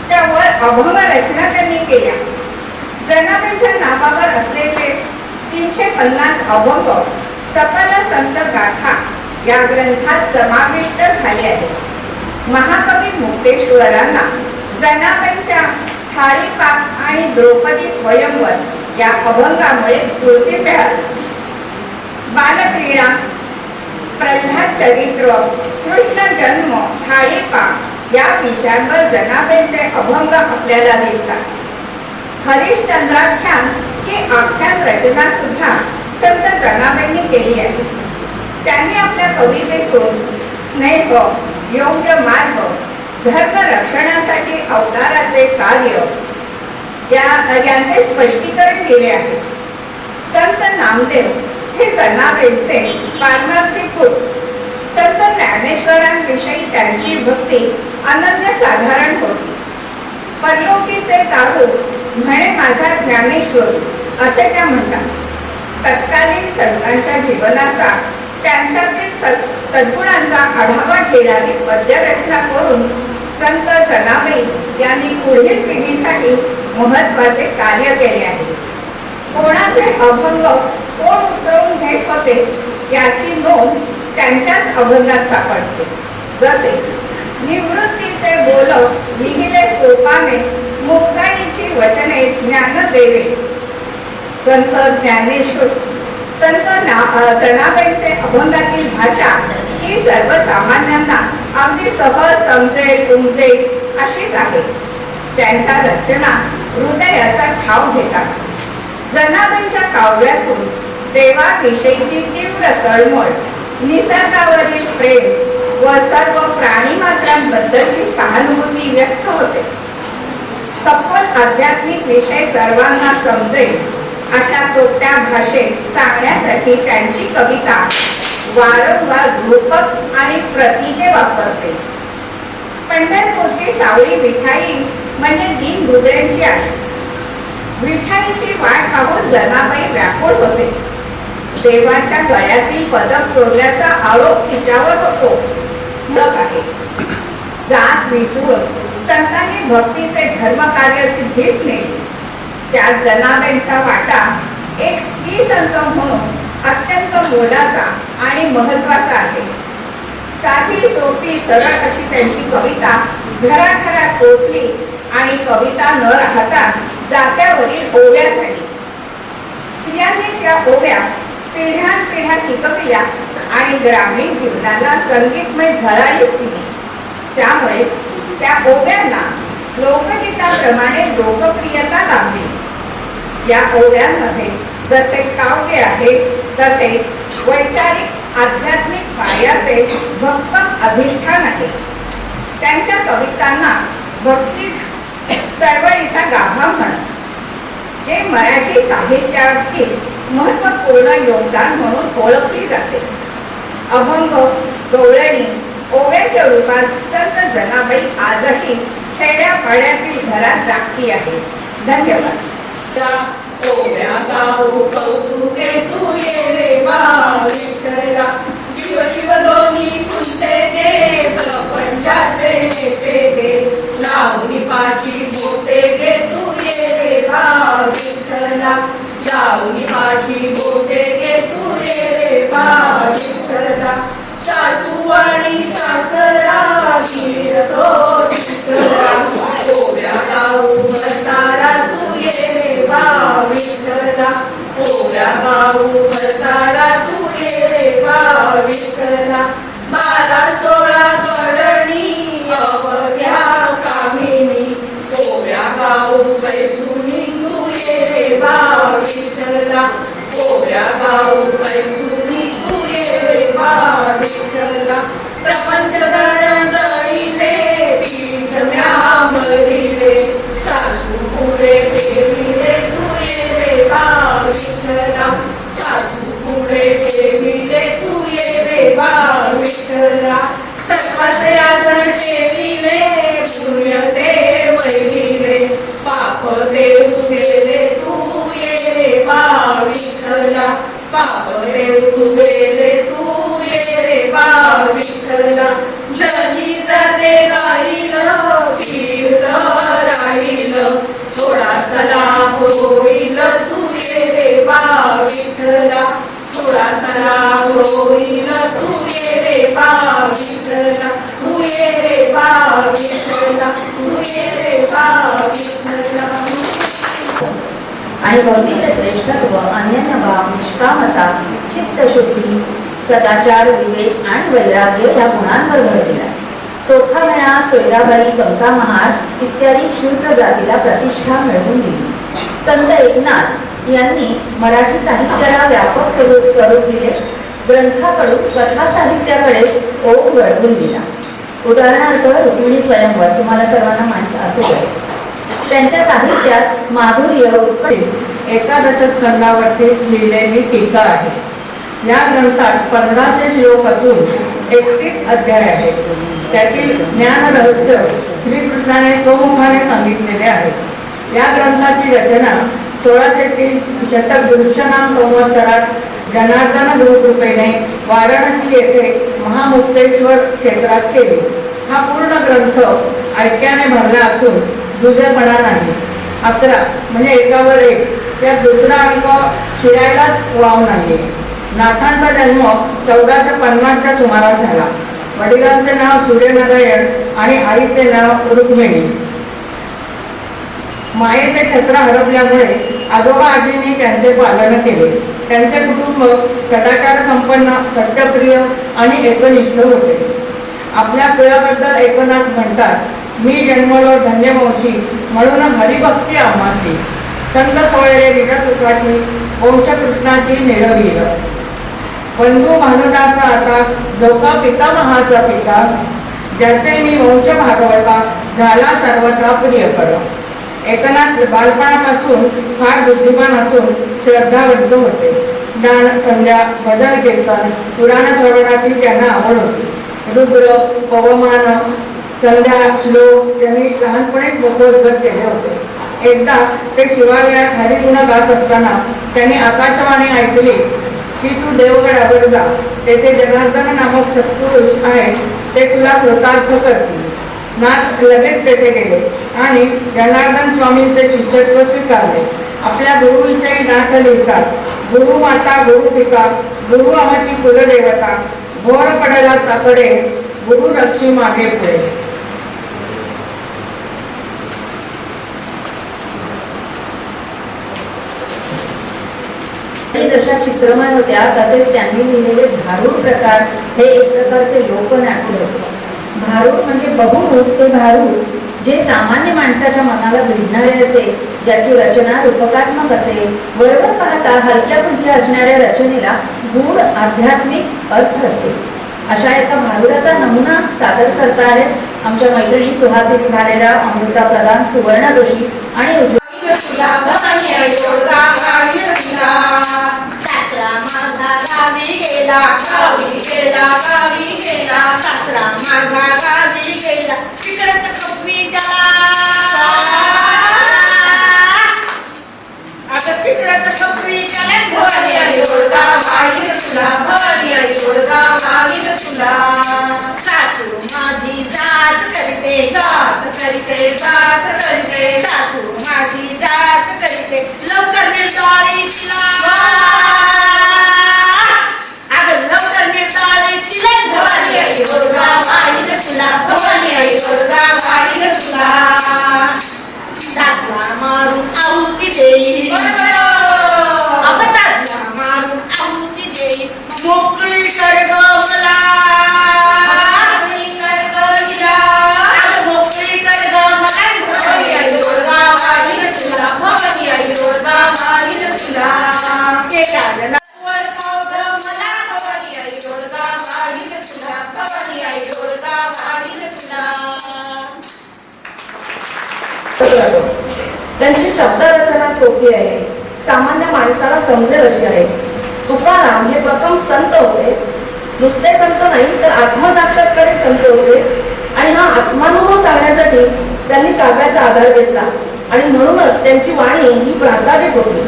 त्यावर अभंग रचना त्यांनी केल्या. जनाबाईंच्या नावावर असलेले 350 अभंग सफल संत गाथा या ग्रंथात समाविष्ट झाले आहेत. महाकवी मुक्तेश्वरांना जनाबाईंच्या थाळीपाक आणि द्रौपदी स्वयंवर या अभंगामुळे स्फूर्ती मिळाली. बालक्रीडा, प्रल्हाद चरित्र, कृष्ण जन्म, थाळीपाक या विषयांवर जनाबाईंचे अभंग आपल्याला दिसतात. हरिश्चंद्राख्यान ही आख्यान रचना सुद्धा संत जनाबाईंनी केली आहे. त्यांनी आपल्या कवितेतून स्नेह, योग्य मार्ग, धर्म रक्षणासाठी अवताराचे कार्य यांचे स्पष्टीकरण केले आहे. संत नामदेव हे जनाबाईंचे पारमार्थिक. संत ज्ञानेश्वरांविषयी त्यांची भक्ती अनन्यसाधारण होती. परलोकीचे तारू म्हणे माझा ज्ञानेश्वर असे त्या म्हणतात. तत्कालीन संतांच्या जीवनाचा, त्यांच्यातील सद्गुणांचा आढावा घेणारी पद्यरचना करून संत जनाबाई यांनी पुढील पिढीसाठी महत्वाचे कार्य केले आहे. कोणाचे अभंग कोण उतरवून घेत होते याची नोंद त्यांच्याच अभंगात सापडते. जसे निवृत्तीचे बोल लिहिले सोपाने, मुक्ताईची वचने ज्ञानदेवे. संत ज्ञानेश्वर, संत जनाबाईंचे अभंगातील भाषा ही सर्वसामान्यांना अगदी सहज समजेल उमजेल अशीच आहे. त्यांच्या रचना हृदयाचा ठाव घेतात. जनाबाईंच्या काव्यातून देवाविषयीची तीव्र तळमळ, निसर्गावरील प्रेम व सर्व प्राणीमात्रांबद्दलची सहानुभूती व्यक्त होते. सखोल आध्यात्मिक विषय सर्वांना समजेल अशा सोप्या भाषेत सांगण्यासाठी त्यांची कविता वारंवार रूपक आणि प्रतीके वापरते. पंढरपूरची सावळी विठाई म्हणजे दीन दुबळ्यांची आहे. विठाईची वाट पाहून जनाबाई व्याकुळ होते. देवाच्या गळ्यातील पदक चोरल्याचा आरोप तिच्यावर होतो. मग आहे जात विसरून संतांनी भक्तीचे धर्मकार्य सिद्धीस नेले. त्यात जनाबाईंचा वाटा एक स्त्री संत म्हणून अत्यंत मोलाचा आणि महत्वाचा आहे. साधी सोपी सरळ अशी त्यांची कविता घराघरात पोचली आणि कविता न राहता जात्यावरील ओव्या झाली. स्त्रियांनी त्या ओव्या पिढ्यानपिढ्या टिकविल्या आणि ग्रामीण जीवनाला संगीतमय झळाळीच दिली. त्यामुळे त्या ओव्यांना लोकगीताप्रमाणे लोकप्रियता लाभली. या ओव्यांमध्ये जसे काव्य आहे तसे वैचारिक आध्यात्मिक पायाचे भक्कम अधिष्ठान आहे. त्यांच्या कवितांना भक्ती चळवळीचा गाभा म्हणत, जे मराठी साहित्यातील महत्त्वपूर्ण योगदान म्हणून ओळखली जाते. अभंग, गवळणी, ओव्याच्या रूपात संत जनाबाई आजही खेड्यापाड्यातील घरात जागती आहे. धन्यवाद. ओव्या गाऊ कौतुके तू ये रे विठ्ठला, शिव शिव दोन्ही कुंडे गे, प्रपंचाचे नेते गे, लावणी पाची बोटे गे तू ये रे विठ्ठला, लावणी पाची बोटे गे तू ये रे विठ्ठला, सासू आणि सासरा गिरतो विठ्ठला, ओव्या गाऊ भरतारा तू ये रे विठ्ठला, ओव्या गाऊ भरतारा तू ये रे विठ्ठला, 12-16 गडणी अवघ्या कामिनी, ओव्या गाऊ बैसुनी तू ये रे विठ्ठला, ओव्या गाऊ बैसुनी तू ये रे विठ्ठला, प्रपंच गणगणिले पीठ म्या भरिले, सासू पुढे देविले तू ये रे विठ्ठला, सासू पुढे देविले तू ये रे विठ्ठला, सत्वाचे आदर ठेविले पुण्य ते वहिले, पाप देव गेले तू ये रे विठ्ठला, पाप देव गेले तू ये रे विठ्ठला, जनी जाते गाईल कीर्तन विठ्ठला थोडासा होईल तू ये रे बा विठ्ठला तू ये रे बा विठ्ठला तू ये रे बा विठ्ठला. आणि भक्तीचे श्रेष्ठत्व, अनन्यभाव, निष्कामता, चित्तशुद्धी, सदाचार, विवेक आणि वैराग्य या गुणांवर भर दिला. चोखामेळा, सोयराबाई, कंकामहार इत्यादी शूद्र जातीला प्रतिष्ठा मिळवून दिली. संत एकनाथ यांनी मराठी साहित्याला व्यापक स्वरूप दिले. ग्रंथाकडून कथा साहित्याकडे ओढ वळवून दिला. उदाहरणार्थ रुक्मिणी स्वयंवर तुम्हाला सर्वांना माहीत असेल. त्यांच्या साहित्यात माधुर्य, उत्कट एकादश स्कंदावरती लिहिलेली टीका आहे. या ग्रंथात 1500 श्लोक असून 31 अध्याय आहेत. त्यातील ज्ञान रहस्य श्रीकृष्णाने स्वमुखाने सांगितलेले आहे. या ग्रंथाची रचना 1630 शतक दुष्यनाम संवत्सरात जनार्दन गुरुकृपेने वाराणसी येथे महामुक्तेश्वर क्षेत्रात केली. हा पूर्ण ग्रंथ ऐक्याने भरला असून दुजेपणा नाही. 11 म्हणजे एकावर एक, त्यात दुसरा अंक शिरायलाच वाव नाही. नाथांचा जन्म 1450च्या सुमारास झाला. वडिलांचे नाव सूर्यनारायण आणि आईचे नाव रुक्मिणी. मायेचे छत्र हरपल्यामुळे आजोबा आजींनी त्यांचे पालन केले. त्यांचे कुटुंब सदाचार संपन्न, सत्यप्रिय आणि एकनिष्ठ होते. आपल्या कुळाबद्दल एकनाथ म्हणतात, मी जन्मलो धन्यवंशी म्हणून हरिभक्ती आम्हासी. संत सोयरे विजसुखाची, वंशकृष्णाची निरवीर. बंधू भानुदास आता जोका पितामहाचा पिता, ज्याचे मी वंश भागवता झाला सर्वता प्रियकर. एकनाथ बालपणापासून फार बुद्धिमान असून श्रद्धावंत होते. स्नान, संध्या, भजन, कीर्तन, पुराण श्रवणाची त्यांना आवड होती. रुद्र, पवमान, संध्या, श्लोक त्यांनी लहानपणीच मुखोद्गत केले होते. एकदा ते शिवालयात हरिगुण गात असताना त्यांनी आकाशवाणी ऐकली की तू देवगडावर जा, तेथे जनार्दन नामक सत्पुरुष आहे, ते तुला कृतार्थ करतील. नाथ लगेच तेथे गेले आणि जनार्दन स्वामींचे शिष्यत्व स्वीकारले. आपल्या गुरुविषयी नाथ लिहितात, गुरु माता, गुरु पिता, गुरु आमची कुलदेवता, घोर पडला चाकडे, गुरु रक्षी मागे पुढे. जशा चित्रमय होत्या तसेच त्यांनी लिहिलेले भारूड प्रकार हे एक प्रकारचे लोकनाट्य होते. भारूड म्हणजे बहुरूप ते भारूड, जे सामान्य माणसाच्या मनाला भिडणारे असे, ज्याची रचना रूपकात्मक असे, वरवर पाहता हलक्या फुलक्या असणाऱ्या रचनेला गूढ आध्यात्मिक अर्थ असे. अशा एका भारूडाचा नमुना सादर करता आहेत आमच्या मैत्रिणी सुहासिनी भालेराव, अमृता प्रधान, सुवर्णा जोशी आणि उज्ज्वला. त्यांची शब्दरचना सोपी आहे, सामान्य माणसाला समजेल अशी आहे. तुकाराम हे प्रथम संत होते. नुसते संत नाही तर आत्मसाक्षात्कारी संत होते आणि हा आत्मानुभव सांगण्यासाठी त्यांनी काव्याचा आधार घेतला आणि म्हणूनच त्यांची वाणी ही प्रासादिक होती.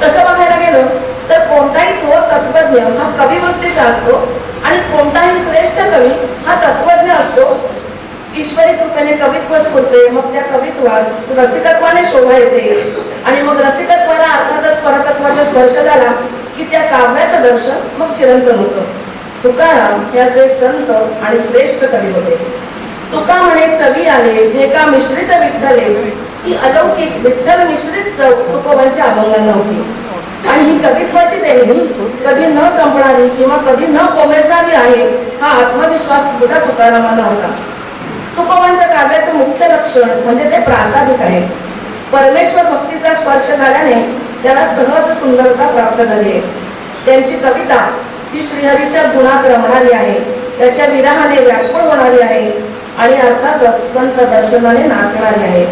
तसं बघायला गेलं तर कोणताही थोर तत्वज्ञ हा कविवृत्तीचा असतो आणि कोणताही श्रेष्ठ कवी हा तत्वज्ञ असतो. ईश्वरी कृपेने कवित्व स्फुरते, मग त्या कवित्वास रसिकत्वाने शोभा येते आणि मग रसिकत्वाला अर्थातच परतत्वाचा स्पर्श झाला की त्या काव्याचं दर्शन मग चिरंतन होतं. तुकाराम हे असे संत आणि श्रेष्ठ कवी होते. तुका म्हणे चवी आले जे का मिश्रित विठ्ठले, ही अलौकिक विठ्ठल मिश्रित चव तुकोबांच्या अभंगांना होती. आणि ही कवित्वाची देणी कधी न संपणारी किंवा कधी न कोमेजणारी आहे हा आत्मविश्वास सुद्धा तुकारामांना होता. तुकोबांच्या काव्याचं मुख्य लक्षण म्हणजे ते प्रासादिक आहे. परमेश्वर भक्तीचा स्पर्श झाल्याने त्याला सहज सुंदरता प्राप्त झाली आहे. त्यांची कविता ही श्रीहरीच्या गुणात रमणारी आहे, त्याच्या विरहाने व्याकुळ होणारी आहे आणि अर्थातच संत दर्शनाने नाचणारी आहे.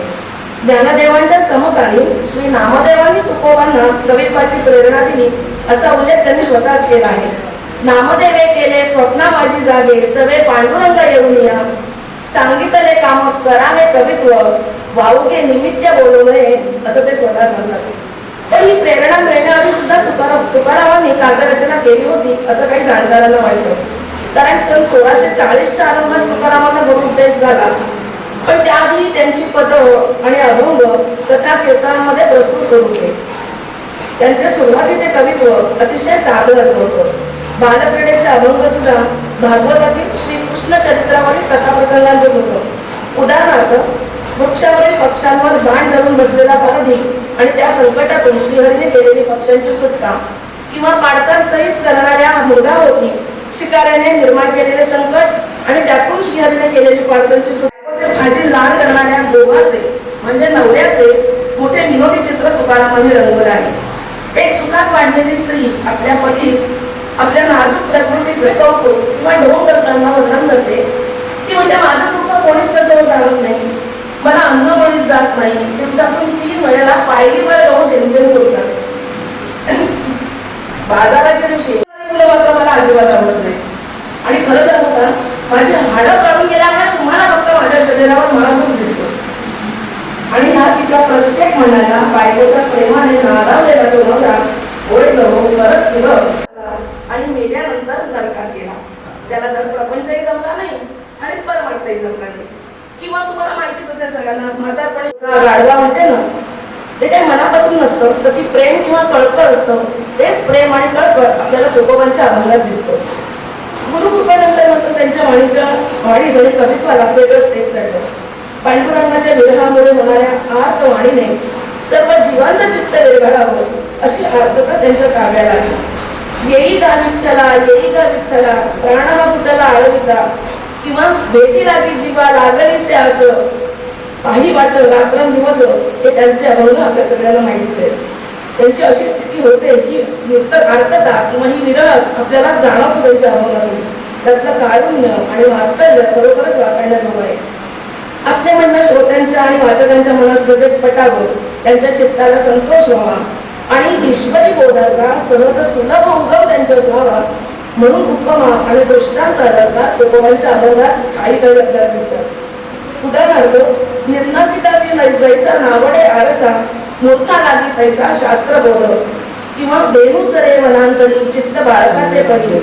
ज्ञानदेवांच्या समकालीन श्री नामदेवांनी तुकोबांना कवित्वाची प्रेरणा दिली असा उल्लेख त्यांनी स्वतःच केला आहे. नामदेवे केले स्वप्ना माझी जागे, सवे पांडुरंग येऊन या, सांगितले काम करावे कवित्व, वाऊगे निमित्त बोलू नये असं ते स्वतः सांगतात. पण ही प्रेरणा मिळण्याआधी सुद्धा तुकारामांनी काव्यरचना केली होती असं काही जाणकारांना वाटतं. कारण सन 1640च्या आरंभात तुकारामांना गुरुपदेश झाला, पण त्याआधी त्यांची पद आणि अभंग कथा कीर्तनांमध्ये प्रस्तुत होत होते. त्यांचे सुरुवातीचे कवित्व अतिशय साधं असं होतं. बालक्रीडेचे अभंग सुद्धा भागवतातील श्रीकृष्ण चरित्रावरील कथाप्रसंगांचंच होतं. उदाहरणार्थ, वृक्षावरील पक्ष्यांवर बाण धरून बसलेला पारधी आणि त्या संकटातून श्रीहरीने केलेली पक्ष्यांची सुटका, किंवा पाडसांसहित चालणाऱ्या मृगावती शिकाऱ्याने निर्माण केलेले संकट आणि त्यातून श्रीहरीने केलेली पाडसांची सुटका, भाजी लाड करणाऱ्या गोवाचे म्हणजे नवऱ्याचे मोठे विनोदी चित्र तुकारामांनी रंगवले आहे. एक सुखात वाढलेली स्त्री आपल्या पतीस आपल्या नाजूक प्रकृतीचे कौतुक किंवा ढोंग करताना वर्णन करते की म्हणजे माझं दुःख कोणीच कसं जाणत नाही, मला अन्न मुळीच जात नाही, दिवसातून 3 वेळेला पायरीवर जाऊन जेमतेम करतात. बाजाराच्या दिवशी मुलं मात्र मला अजिबात आवडत नाही. आणि खरं सांगू का, माझी हाडं काढून गेल्यामुळे तुम्हाला फक्त माझ्या शरीरावर मांसच दिसतो. आणि ह्या तिच्या प्रत्येक म्हणाला बायकोच्या प्रेमाने नारावलेला तो नवरा होय गो खरंच केलं आणि मेल्यानंतर नरकात गेला. त्याला तर प्रपंचही जमला नाही आणि परमार्थही जमला नाही. किंवा तुम्हाला माहितीच असेल सगळ्यांना, म्हातारपणी गाढवा म्हणते ना, ते काही मनापासून नसतं, तर ती प्रेम किंवा कळकळ असतं. तेच प्रेम आणि कळकळ आपल्याला तुकोबांच्या अभंगात दिसतं. गुरुकृपेनंतर त्यांच्या वाणीच आणि कवित्वाला वेगळंच तेज चढलं. पांडुरंगाच्या विरहामुळे होणाऱ्या आर्तवाणीने सर्व जीवांचं चित्त विरघळावं अशी आर्तता त्यांच्या काव्याला आली. येई गा विठ्ठला, येई गा विठ्ठला, प्राण हा फुटला आळविता, किंवा भेटी लागी जीवा लागलीसे असं काही वाटत रात्रंदिवस, हे त्यांचे अभंग आपल्या सगळ्यांना माहितीच आहे. त्यांची अशी स्थिती होते की आर्तता किंवा ही विरह आपल्याला जाणवतो त्यांच्या अभंगातून. त्यातलं कारुण्य आणि वात्सल्य खरोखरच वाखाणण्याजोगं आहे. आपले म्हणणं श्रोत्यांच्या आणि वाचकांच्या मनास पटावं, त्यांच्या चित्ताला संतोष व्हावा आणि ईश्वरी बोधाचा सहज सुलभ उगम त्यांच्यात व्हावा म्हणून उपमा आणि दृष्टांत आधारात तुकोबांच्या अभंगात काही तरी आपल्याला दिसतात. उदाहरणार्थ, निर्नासिकासी नैसा नावडे आळसा, मूर्खा लागी तैसा शास्त्रबोध, किंवा देणूच रे वनांतरी चित्त बाळकाचे परी,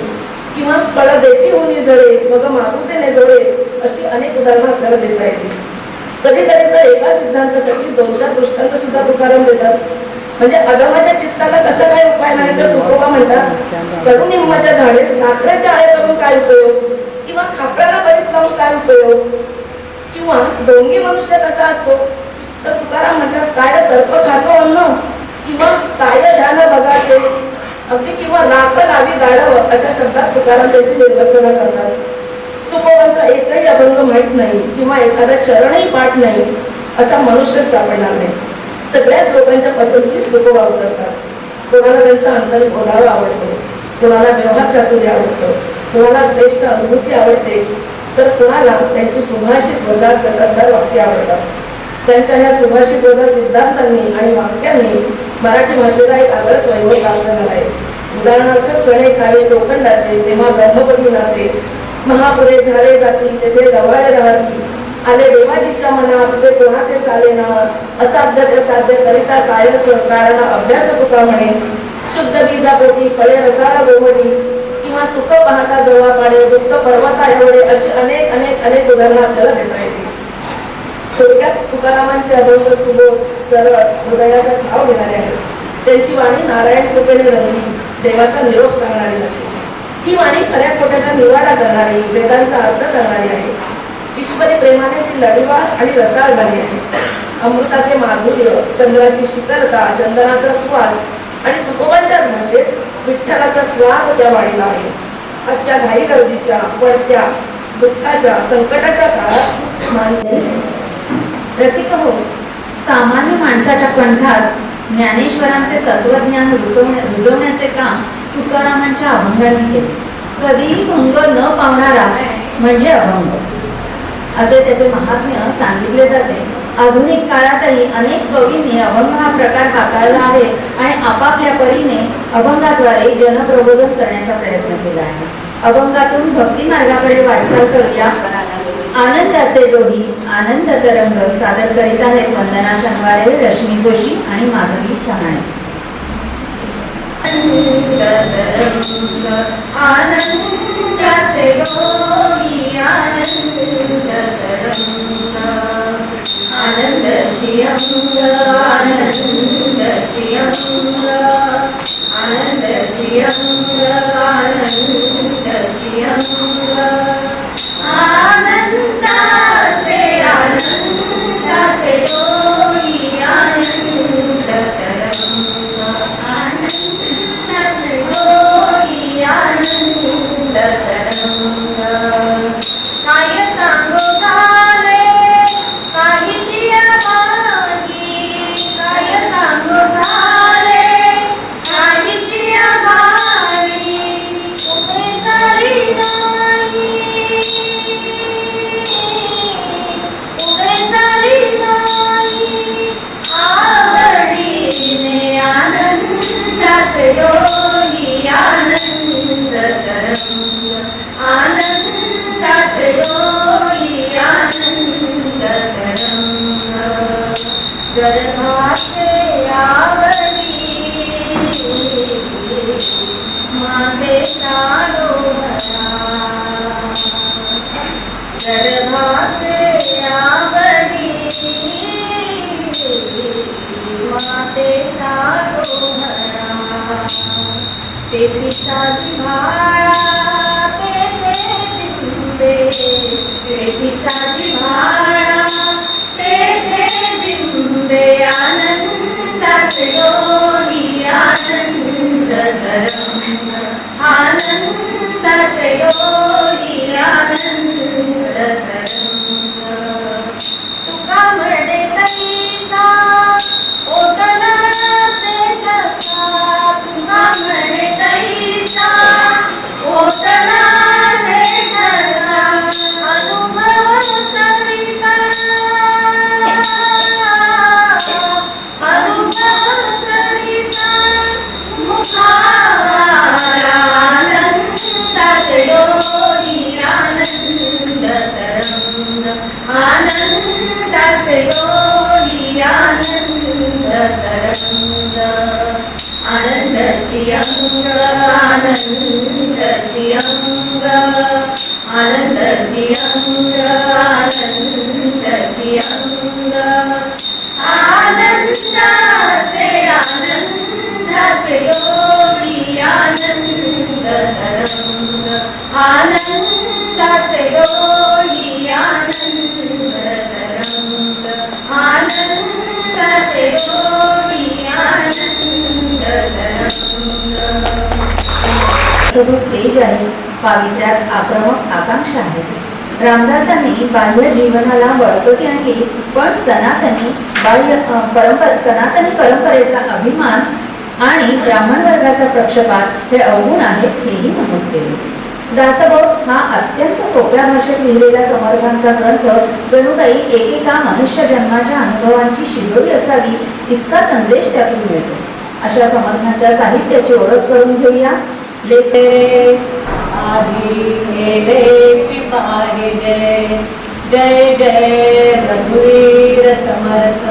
किंवा फळ देती उनी जडे मग मागुतेने जोडे, अशी अनेक उदाहरणं आपल्याला देता येतील. कधी कधी तर एका सिद्धांतासाठी 2-4 दृष्टांत सुद्धा तुकाराम देतात. म्हणजे अधमाच्या चित्ताला कसा काय उपाय नाही तर तुकोबा म्हणतात, कडुनिंबाच्या झाडे साखरेचे आळे करून काय उपयोग, किंवा खापराला बरीच लावून काय उपयोग, किंवा डोंगी मनुष्य कसा असतो तर तुकाराम म्हणतात, काय सर्प खातो अन्न, किंवा काय ध्यान बघायचे अगदी, किंवा राख लावी गाढव, अशा शब्दात तुकाराम त्याची निर्वचना करतात. तुकोबांचा एकही अभंग माहीत नाही किंवा एखादा चरणही पाठ नाही असा मनुष्य सापडणार नाही. सगळ्याच लोकांच्या पसंतीस तुकोबा उतरतात. कोणाला त्यांचा आंतरिक ओलावा आवडतो, कोणाला व्यवहार चातुर्य आवडतं, कोणाला श्रेष्ठ अनुभूती आवडते, तर कोणाला त्यांची सुभाषित वजा चटकदार वाक्य आवडतात. त्यांच्या ह्या सुभाषित वजा सिद्धांतांनी आणि वाक्यांनी मराठी भाषेला एक आगळंच वैभव प्राप्त झाला आहे. उदाहरणार्थ, चणे खावे लोखंडाचे तेव्हा ब्रह्मपती नाचे, महापुरे झाले जाती तेथे गव्हाळे राहती, आले देवाजीच्या मनात ते कोणाचे चालेना, असाध्य ते साध्य करिता सायस कारण अभ्यास तुका म्हणे, शुद्ध बीजापोटी फळे रसाळ गोमटी, किंवा सुख पाहता जवळ पाडे दुःख पर्वता एवढे, अशी अनेक अनेक अनेक उदाहरणं आपल्याला देता येतील. थोडक्यात तुकारामांचे अभंग सुबोध, सरळ, हृदयाचा ठाव घेणारे आहेत. त्यांची वाणी नारायण कृपेने रंगली, देवाचा निरोप सांगणारी आहे. ही वाणी खऱ्या खोट्याचा निवाडा करणारी, वेदांचा अर्थ सांगणारी आहे. ईश्वरी प्रेमाने ती लढीवाळ आणि रसाळ झाली आहे. अमृताचे माधुर्य, चंद्राची शीतलता, चंदनाचा श्वास आणि तुकोबांच्या भाषेत विठ्ठलाचा स्वाद त्या वाणीला आहे. आजच्या घाई गर्दीच्या, पडत्या, दुःखाच्या, संकटाच्या काळात माणसे रसिक हो, सामान्य माणसाच्या कंठात ज्ञानेश्वरांचे तत्वज्ञान रुजवण्याचे काम तुकारामांच्या अभंगांनी केले. कधीही भंग न पावणारा म्हणजे अभंग असे त्याचे महात्म्य सांगितले जाते. आधुनिक काळातही अनेक कवींनी अभंग हा प्रकार हाताळला आहे आणि आपापल्या परीने अभंगाद्वारे जनप्रबोधन करण्याचा प्रयत्न केला आहे. अभंगातून भक्ती मार्गाकडे वाटचाल करूया. आनंदाचे डोही, आनंद तरंग सादर करीत आहेत वंदना शनवारे, रश्मी जोशी आणि माधवी शहाणे. आनंदाचे डोही, आनंद तरंग, आनंदाची अंग, आनंदाची अंग, आनंदाची अंग, आनंदाची अंग, आनंदाचे आनंदाचे डोही, आनंद तरंग, आनंदाचे डोही, आनंद तरंग. काय सांगू झाले काहीची आभागी, काय सांगू झाले काहीची आभागी, उभे झाली नाही, उभे झाली नाही, आवडीने आनंदाचे डोही, आनंद तरंग, आनंदाचे डोही, आनंद तरंग. गर्भाचे आवडी मागे सारोहरा, गर्भाचे आवडी मातेचा रोहरा, तेथी साजी भाळा तेथे बिंबे, तेथी साजी भाळा तेथे बिंबे, आनंदाचे डोही, आनंद तरंग, आनंदाचे डोही, आनंद तरंग. तुका म्हणे तैसा ओतना सेठसा, तुका म्हणे तैसा ओतना सेठसा, अनुभव सरीसा, अनुभव सरीसा, मुखारा आनंदाचे डोही, आनंद तरंग, आनंदाचे डोही, आनंद तरंग. आनंदाची अंग, आनंदाची अंग, आनंदाची अंग, आनंदाची अंग, आनंदाचे आनंदाचे डोही, आनंद तरंग, आनंदाचे डोही, आनंद तरंग, आनंदाचे डोही, आनंद तरंग. अशोभक तेज आहे, पावित्र्यात आक्रमक आकांक्षा आहे. रामदासांनी बाह्य जीवनाला बळकटी आणली, पण सनातनी परंपरेचा अभिमान आणि ब्राह्मण वर्गाचा प्रक्षेपात हे अवगुण आहेत हेही नमूद केले. दासबोध हा अत्यंत सोप्या भाषेत लिहिलेला समर्थांचा ग्रंथ जणू काही एकेका मनुष्य जन्माच्या अनुभवांची शिदोरी असावी इतका संदेश त्यातून मिळतो. अशा समर्थांच्या साहित्याची ओळख करून घेऊया. लेते आधी गेलेची पाहिजे, जय जय रघुवीर समर्थ.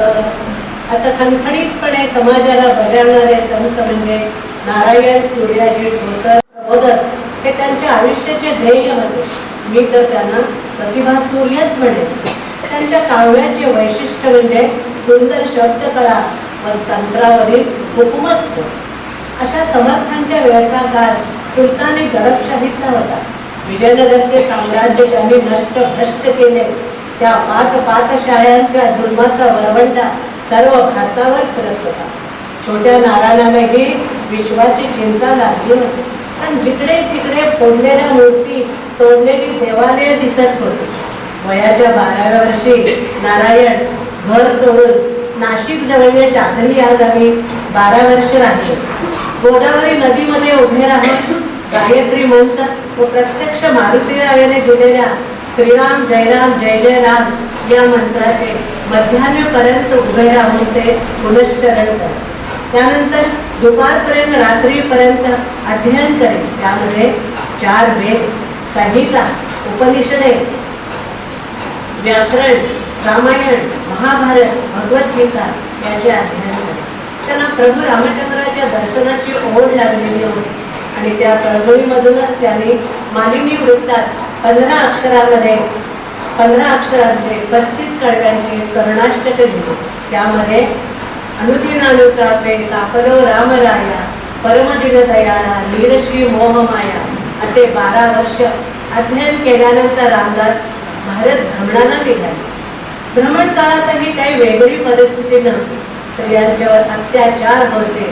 असं खणखणीतपणे समाजाला बजावणारे संत म्हणजे नारायण सूर्याजी ठोसर प्रबोधक हे त्यांच्या आयुष्याचे ध्येय होते. मी तर त्यांना प्रतिभा सूर्यच म्हणेन. त्यांच्या काव्याचे वैशिष्ट्य म्हणजे सुंदर शब्दकला व तंत्रावरील हुकूमत हो. अशा समर्थांच्या वेळचा काळ सुलतानी दडपशाहीचा होता. विजयनगरचे साम्राज्य ज्यांनी नष्ट भ्रष्ट केले त्या पाचशाह्यांच्या जुलमाचा वरवंटा सर्व भारतावर फिरत होता. छोट्या नारायणानेही विश्वाची चिंता लागली होती. पण जिकडे तिकडे फोडलेल्या मूर्ती, तोडलेली देवालये दिसत होती. वयाच्या 12व्या वर्षी नारायण घर सोडून नाशिक जवळील टाकळी या गावी 12 वर्ष राहिले. गोदावरी नदीमध्ये उभे राहून गायत्री मंत्र व प्रत्यक्ष मारुतीरायाने दिलेल्या श्रीराम जयराम जय जय राम या मंत्राचे मध्यान्हपर्यंत उभे राहून ते पुनश्चरण करत. त्यानंतर दुपारपर्यंत रात्रीपर्यंत अध्ययन करेल. त्यामध्ये 4 वेद, संहिता, उपनिषदे, व्याकरण, रामायण, महाभारत, भगवद्गीता याचे अध्ययन करेल. त्यांना प्रभू रामचंद्राच्या दर्शनाची ओढ लागलेली होती आणि त्या तळमळीमधूनच त्यांनी मालिनी वृत्तात 15 अक्षरांचे 35 कळ्यांचे कर्णाष्टक लिहिले. त्यामध्ये अनुदिनानुतापे तापलो रामराया परमदिन दयाळा लीलश्री मोहमाया असे 12 वर्ष अध्ययन केल्यानंतर रामदास भारत भ्रमणाला निघाले. भ्रमण काळातही काही वेगळी परिस्थिती नव्हती. स्त्रियांच्यावर अत्याचार होते.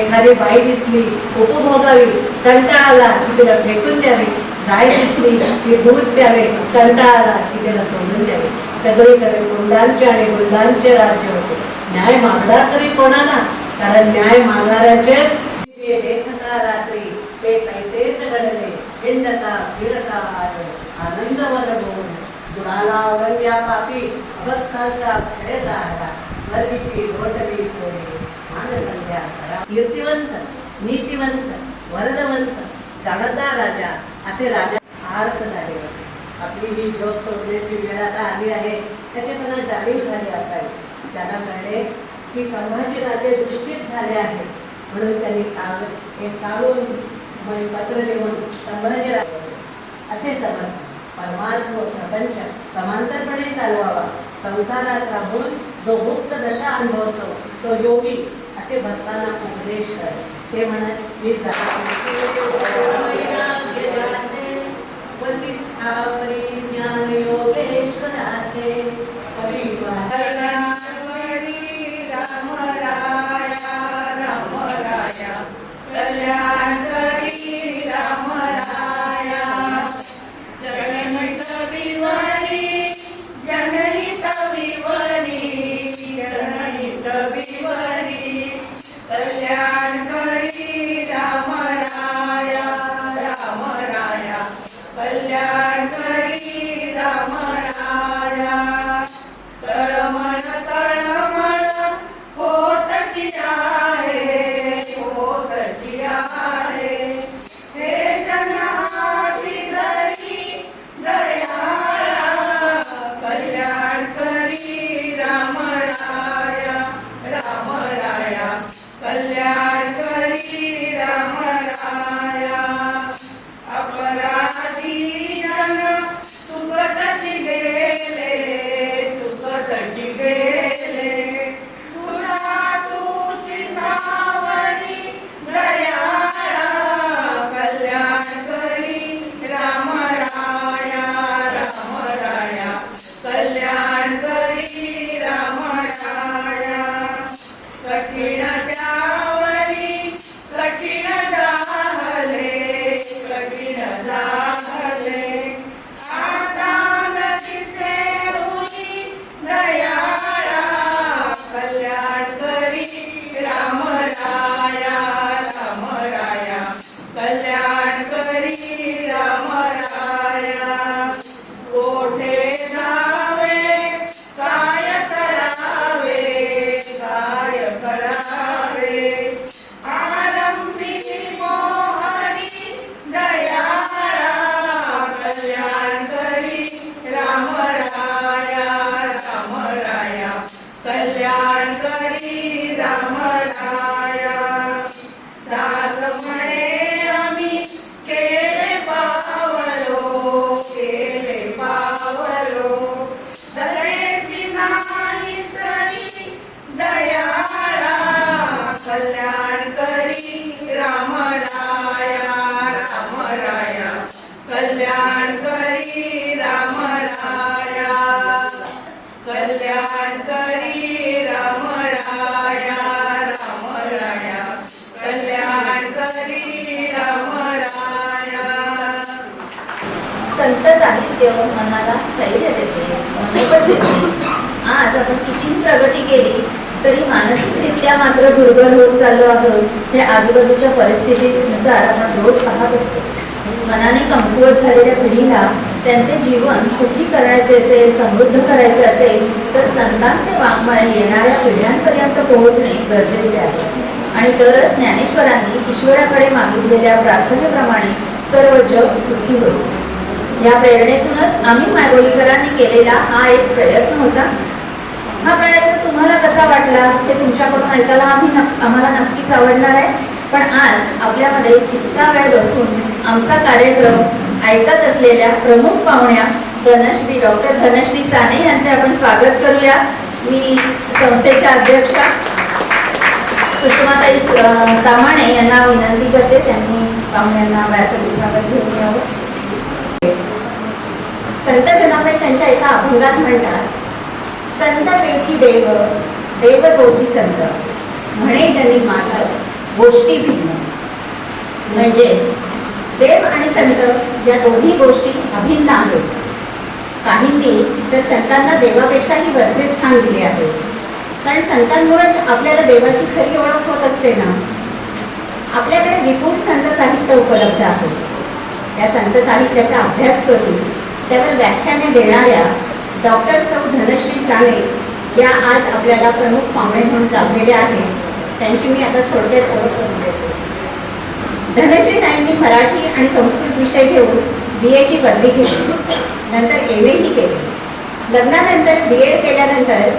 एखादी बाई दिसली उपभोगावी, कंटाळा की तिला फेकून द्यावी. गाय दिसली की दूध प्यावे, कंटाळा की तिला सोडून द्यावे. सगळीकडे गुंडांचे आणि गुंडांचे राज्य होते. न्याय मागणार तरी कोणाला? कारण न्याय मागणाऱ्याचेच देखता रात्री ते पैसेच घडले हिंडता फिरता आनंद वरडून गुणाला अवलंब्या पापी अभक्तांचा क्षय झाला स्वर्गीची लोटली थोडी मान संध्या करा. कीर्तिवंत, नीतिवंत, वरदवंत, जाणता राजा असे राजा आर्त झाले होते. आपली ही जग सोडण्याची वेळ आता आली आहे त्याची त्यांना जाणीव झाली असावी. त्यांना कळले की संभाजी राजे दुष्टित झाले आहेत म्हणून त्यांनी कागद पत्र लिहून संभाजी असे समर्थ परमार्थ व प्रपंच समांतरपणे चालवावा. संसारात राहून जो मुक्त दशा अनुभवतो तो योगी असे भक्तांना उपदेश करे. ते म्हणत मी ज्ञान योगेश्वराचे कल्याण करी रामराया जनहित विवरी जनहित विवरी जनहित विवरी कल्याण करी रामराया संत साहित्य मनाला स्थैर्य देते, मनोबल देते. आज आपण किती प्रगती केली तरी मानसिकरित्या मात्र दुर्बल होत चाललो आहोत हे आजूबाजूच्या परिस्थितीनुसार आपण रोज पाहत असतो. मनाने कमकुवत झालेल्या पिढीला त्यांचे जीवन सुखी करायचे असेल, समृद्ध करायचे असेल तर संतांचे वाङ्मय येणाऱ्या पिढ्यांपर्यंत पोहोचणे गरजेचे आहे. आणि तरच ज्ञानेश्वरांनी ईश्वराकडे मागितलेल्या प्रार्थनेप्रमाणे सर्व जग सुखी होईल. या प्रेरणेतूनच आम्ही मायबोलीकरांनी केलेला हा एक प्रयत्न होता. हा प्रयत्न तुम्हाला कसा वाटला हे तुमच्याकडून ऐकायला आम्हाला नक्कीच आवडणार आहे. पण आज आपल्यामध्ये इतका वेळ बसून आमचा कार्यक्रम ऐकत असलेल्या प्रमुख पाहुण्या डॉक्टर धनश्री साने यांचे आपण स्वागत करूया. मी संस्थेच्या अध्यक्षा सुषमाताई तामाणे यांना विनंती करते त्यांनी पाहुण्यांना व्यासपीठावर घेऊन यावं. संत जनाबाई त्यांच्या एका अभंगात म्हणतात, संत तेची देव, देव तोची संत, म्हणे जनी मात्र गोष्टी भिन्न. म्हणजे देव आणि संत या दोन्ही गोष्टी अभिन्न आहेत. काहींनी तर संतांना देवापेक्षाही वरचे स्थान दिले आहे. कारण संतांमुळेच आपल्याला देवाची खरी ओळख होत असते ना. आपल्याकडे विपुल संत साहित्य उपलब्ध आहे. या संत साहित्याचा अभ्यास करून त्यावर व्याख्याने देणाऱ्या डॉक्टर सौ धनश्री साने या आज आपल्याला प्रमुख पाहुणे म्हणून लाभलेल्या आहेत. त्यांची मी आता थोडक्यात ओळख करून देते. धनश्रीताईंनी मराठी आणि संस्कृत विषय घेऊन BA ची पदवी घेतली. नंतर MA ही केली. लग्नानंतर BEd केल्यानंतर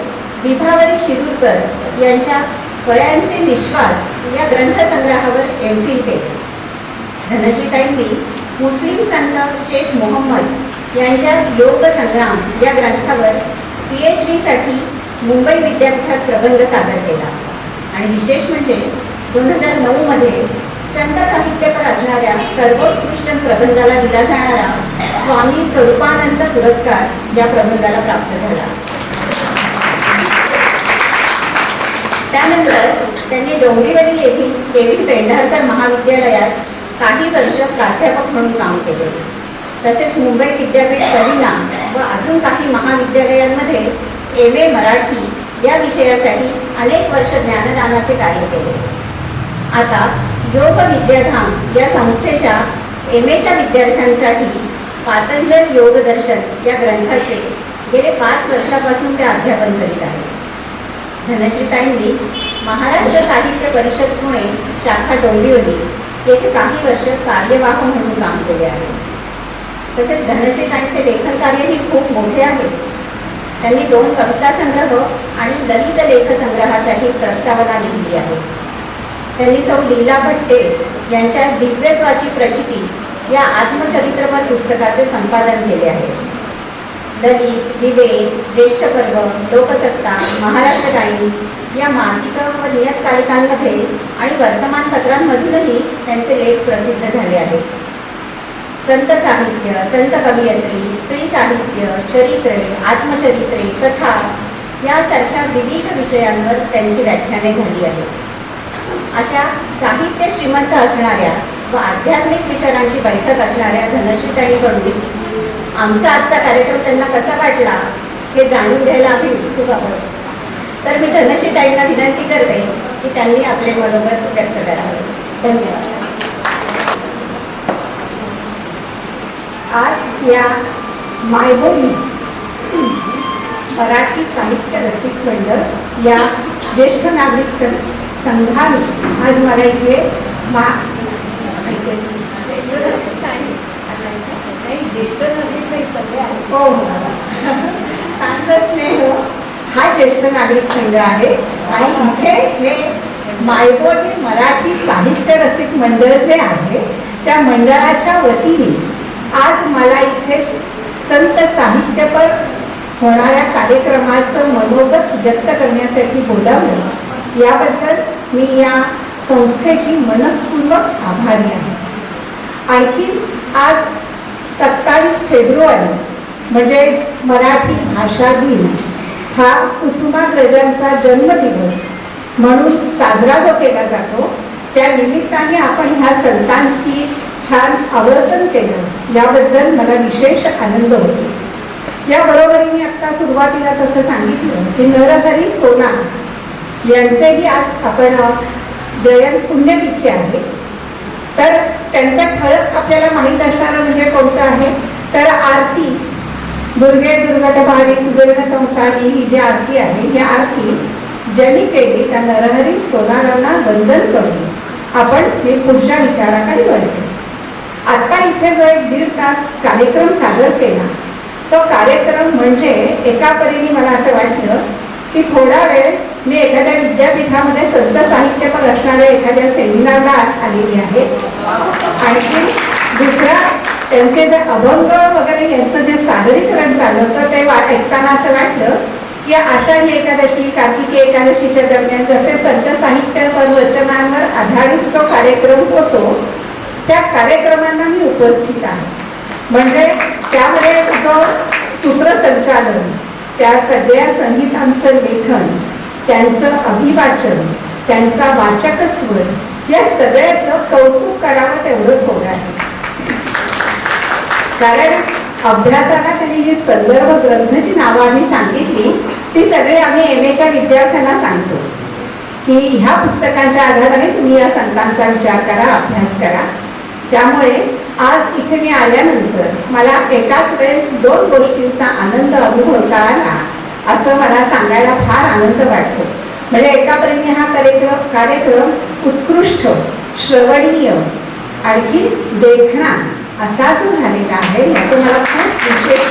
विभावरी शिरूरकर यांच्या कळ्यांचे निश्वास या ग्रंथसंग्रहावर MPhil केले. धनश्रीताईंनी मुस्लिम संत शेख मोहम्मद यांच्या योग संग्राम या ग्रंथावर PhD साठी मुंबई विद्यापीठात प्रबंध सादर केला. आणि विशेष म्हणजे 2009 मध्ये संत साहित्यपर असणाऱ्या सर्वोत्कृष्ट प्रबंधाला दिला जाणारा स्वामी स्वरूपानंद पुरस्कार या प्रबंधाला प्राप्त झाला. त्यानंतर त्यांनी डोंबिवली येथील KV पेंढारकर महाविद्यालयात काही वर्ष प्राध्यापक म्हणून काम केले. तसेच मुंबई विद्यापीठ परिणाम व अजून काही महाविद्यालयांमध्ये MA मराठी या विषयासाठी अनेक वर्ष ज्ञानदानाचे कार्य केले. आता योग विद्याधाम या संस्थेच्या MAच्या विद्यार्थ्यांसाठी पातंजल योग दर्शन या ग्रंथाचे गेले 5 वर्षापासून ते अध्यापन करीत आहेत. धनश्रीताईंनी महाराष्ट्र साहित्य परिषद पुणे शाखा डोंबिवली येथे काही वर्ष कार्यवाह म्हणून काम केले आहे. तसेच धनश्रीताईंचे लेखन कार्यही खूप मोठे आहे. त्यांनी 2 कविता संग्रह आणि ललित लेख संग्रहासाठी प्रस्तावना लिहिली आहे. त्यांनी सौ लीला भट्टे यांच्या दिव्यत्वाची प्रचिती या आत्मचरित्रपर पुस्तकाचे संपादन केले आहे. ललित, विवेक, ज्येष्ठ पर्व, लोकसत्ता, महाराष्ट्र टाइम्स या मासिक व नियतकालिकांमध्ये आणि वर्तमानपत्रांमधूनही त्यांचे लेख प्रसिद्ध झाले आहेत. संत साहित्य, संत कवयित्री, स्त्री साहित्य, चरित्रे, आत्मचरित्रे, कथा यासारख्या विविध विषयांवर त्यांची व्याख्याने झाली आहेत. अशा साहित्य श्रीमंत असणाऱ्या व आध्यात्मिक विचारांची बैठक असणाऱ्या धनश्रीताईंकडून आमचा आजचा कार्यक्रम त्यांना कसा वाटला हे जाणून घ्यायला आम्ही उत्सुक आहोत. तर मी धनश्रीताईंना विनंती करते की त्यांनी आपले मनोगत व्यक्त करावे. धन्यवाद. आज या मायबोली मराठी साहित्य रसिक मंडळ या ज्येष्ठ नागरिक संघाने आज मला इथे हो स्नेह हा ज्येष्ठ नागरिक संघ आहे आणि इथे हे मायबोली मराठी साहित्य रसिक मंडळ जे आहे त्या मंडळाच्या वतीने आज मला इथे संत साहित्यपर होणाऱ्या कार्यक्रमाचं मनोगत व्यक्त करण्यासाठी बोलावलं. याबद्दल मी या संस्थेची मनपूर्वक आभारी आहे. आणखी आज 27 फेब्रुवारी म्हणजे मराठी भाषा दिन हा कुसुमाग्रजांचा जन्मदिवस म्हणून साजरा जो केला जातो त्या निमित्ताने आपण ह्या संतांची छान आवर्तन केलं याबद्दल मला विशेष आनंद होतो. याबरोबर मी आता सुरुवातीलाच असं सांगितलं की नरहरी सोना यांचेही आज आपण जयंत पुण्यतिथी आहे. तर त्यांचा ठळक आपल्याला माहीत असणारं म्हणजे कोणतं आहे तर आरती, दुर्गे दुर्गट भारी तुझे संसारी ही जी आरती आहे ही आरती ज्यांनी केली त्या नरहरी सोनारांना वंदन करून आपण मी पुढच्या विचाराकडे वळते. आता इथे जो 1-1.5 तास कार्यक्रम सादर केला तो कार्यक्रम म्हणजे एका परीने मला असं वाटलं की थोडा वेळ मी एखाद्या विद्यापीठामध्ये संत साहित्यपर असणाऱ्या एखाद्या सेमिनारला आलेली आहे. आणखी दुसरा त्यांचे जे अभंग वगैरे यांचं जे सादरीकरण झालं होतं ते ऐकताना असं वाटलं की आषाढी एकादशी, कार्तिकी एकादशीच्या दरम्यान जसे संत साहित्यपर रचनांवर आधारित जो कार्यक्रम होतो त्या कार्यक्रमांना मी उपस्थित आहे. म्हणजे त्यामध्ये जो सूत्रसंचालन, त्या सगळ्या संगीतांचं लेखन, त्यांचं अभिवाचन, त्यांचा वाचक स्वर या सगळ्याचं कौतुक करावं तेवढं थोडं आहे. कारण अभ्यासाला त्यांनी जी संदर्भ ग्रंथाची नावं आम्ही सांगितली ती सगळे आम्ही MA विद्यार्थ्यांना सांगतो की ह्या पुस्तकांच्या आधाराने तुम्ही या संतांचा विचार करा, अभ्यास करा. त्यामुळे आज इथे मी आल्यानंतर मला एकाच वेळेस 2 गोष्टींचा आनंद अनुभवता आला असं मला सांगायला फार आनंद वाटतो. म्हणजे एका परीने हा कार्यक्रम उत्कृष्ट, श्रवणीय, आणखी देखणा असा जो झालेला आहे याचं मला खूप विशेष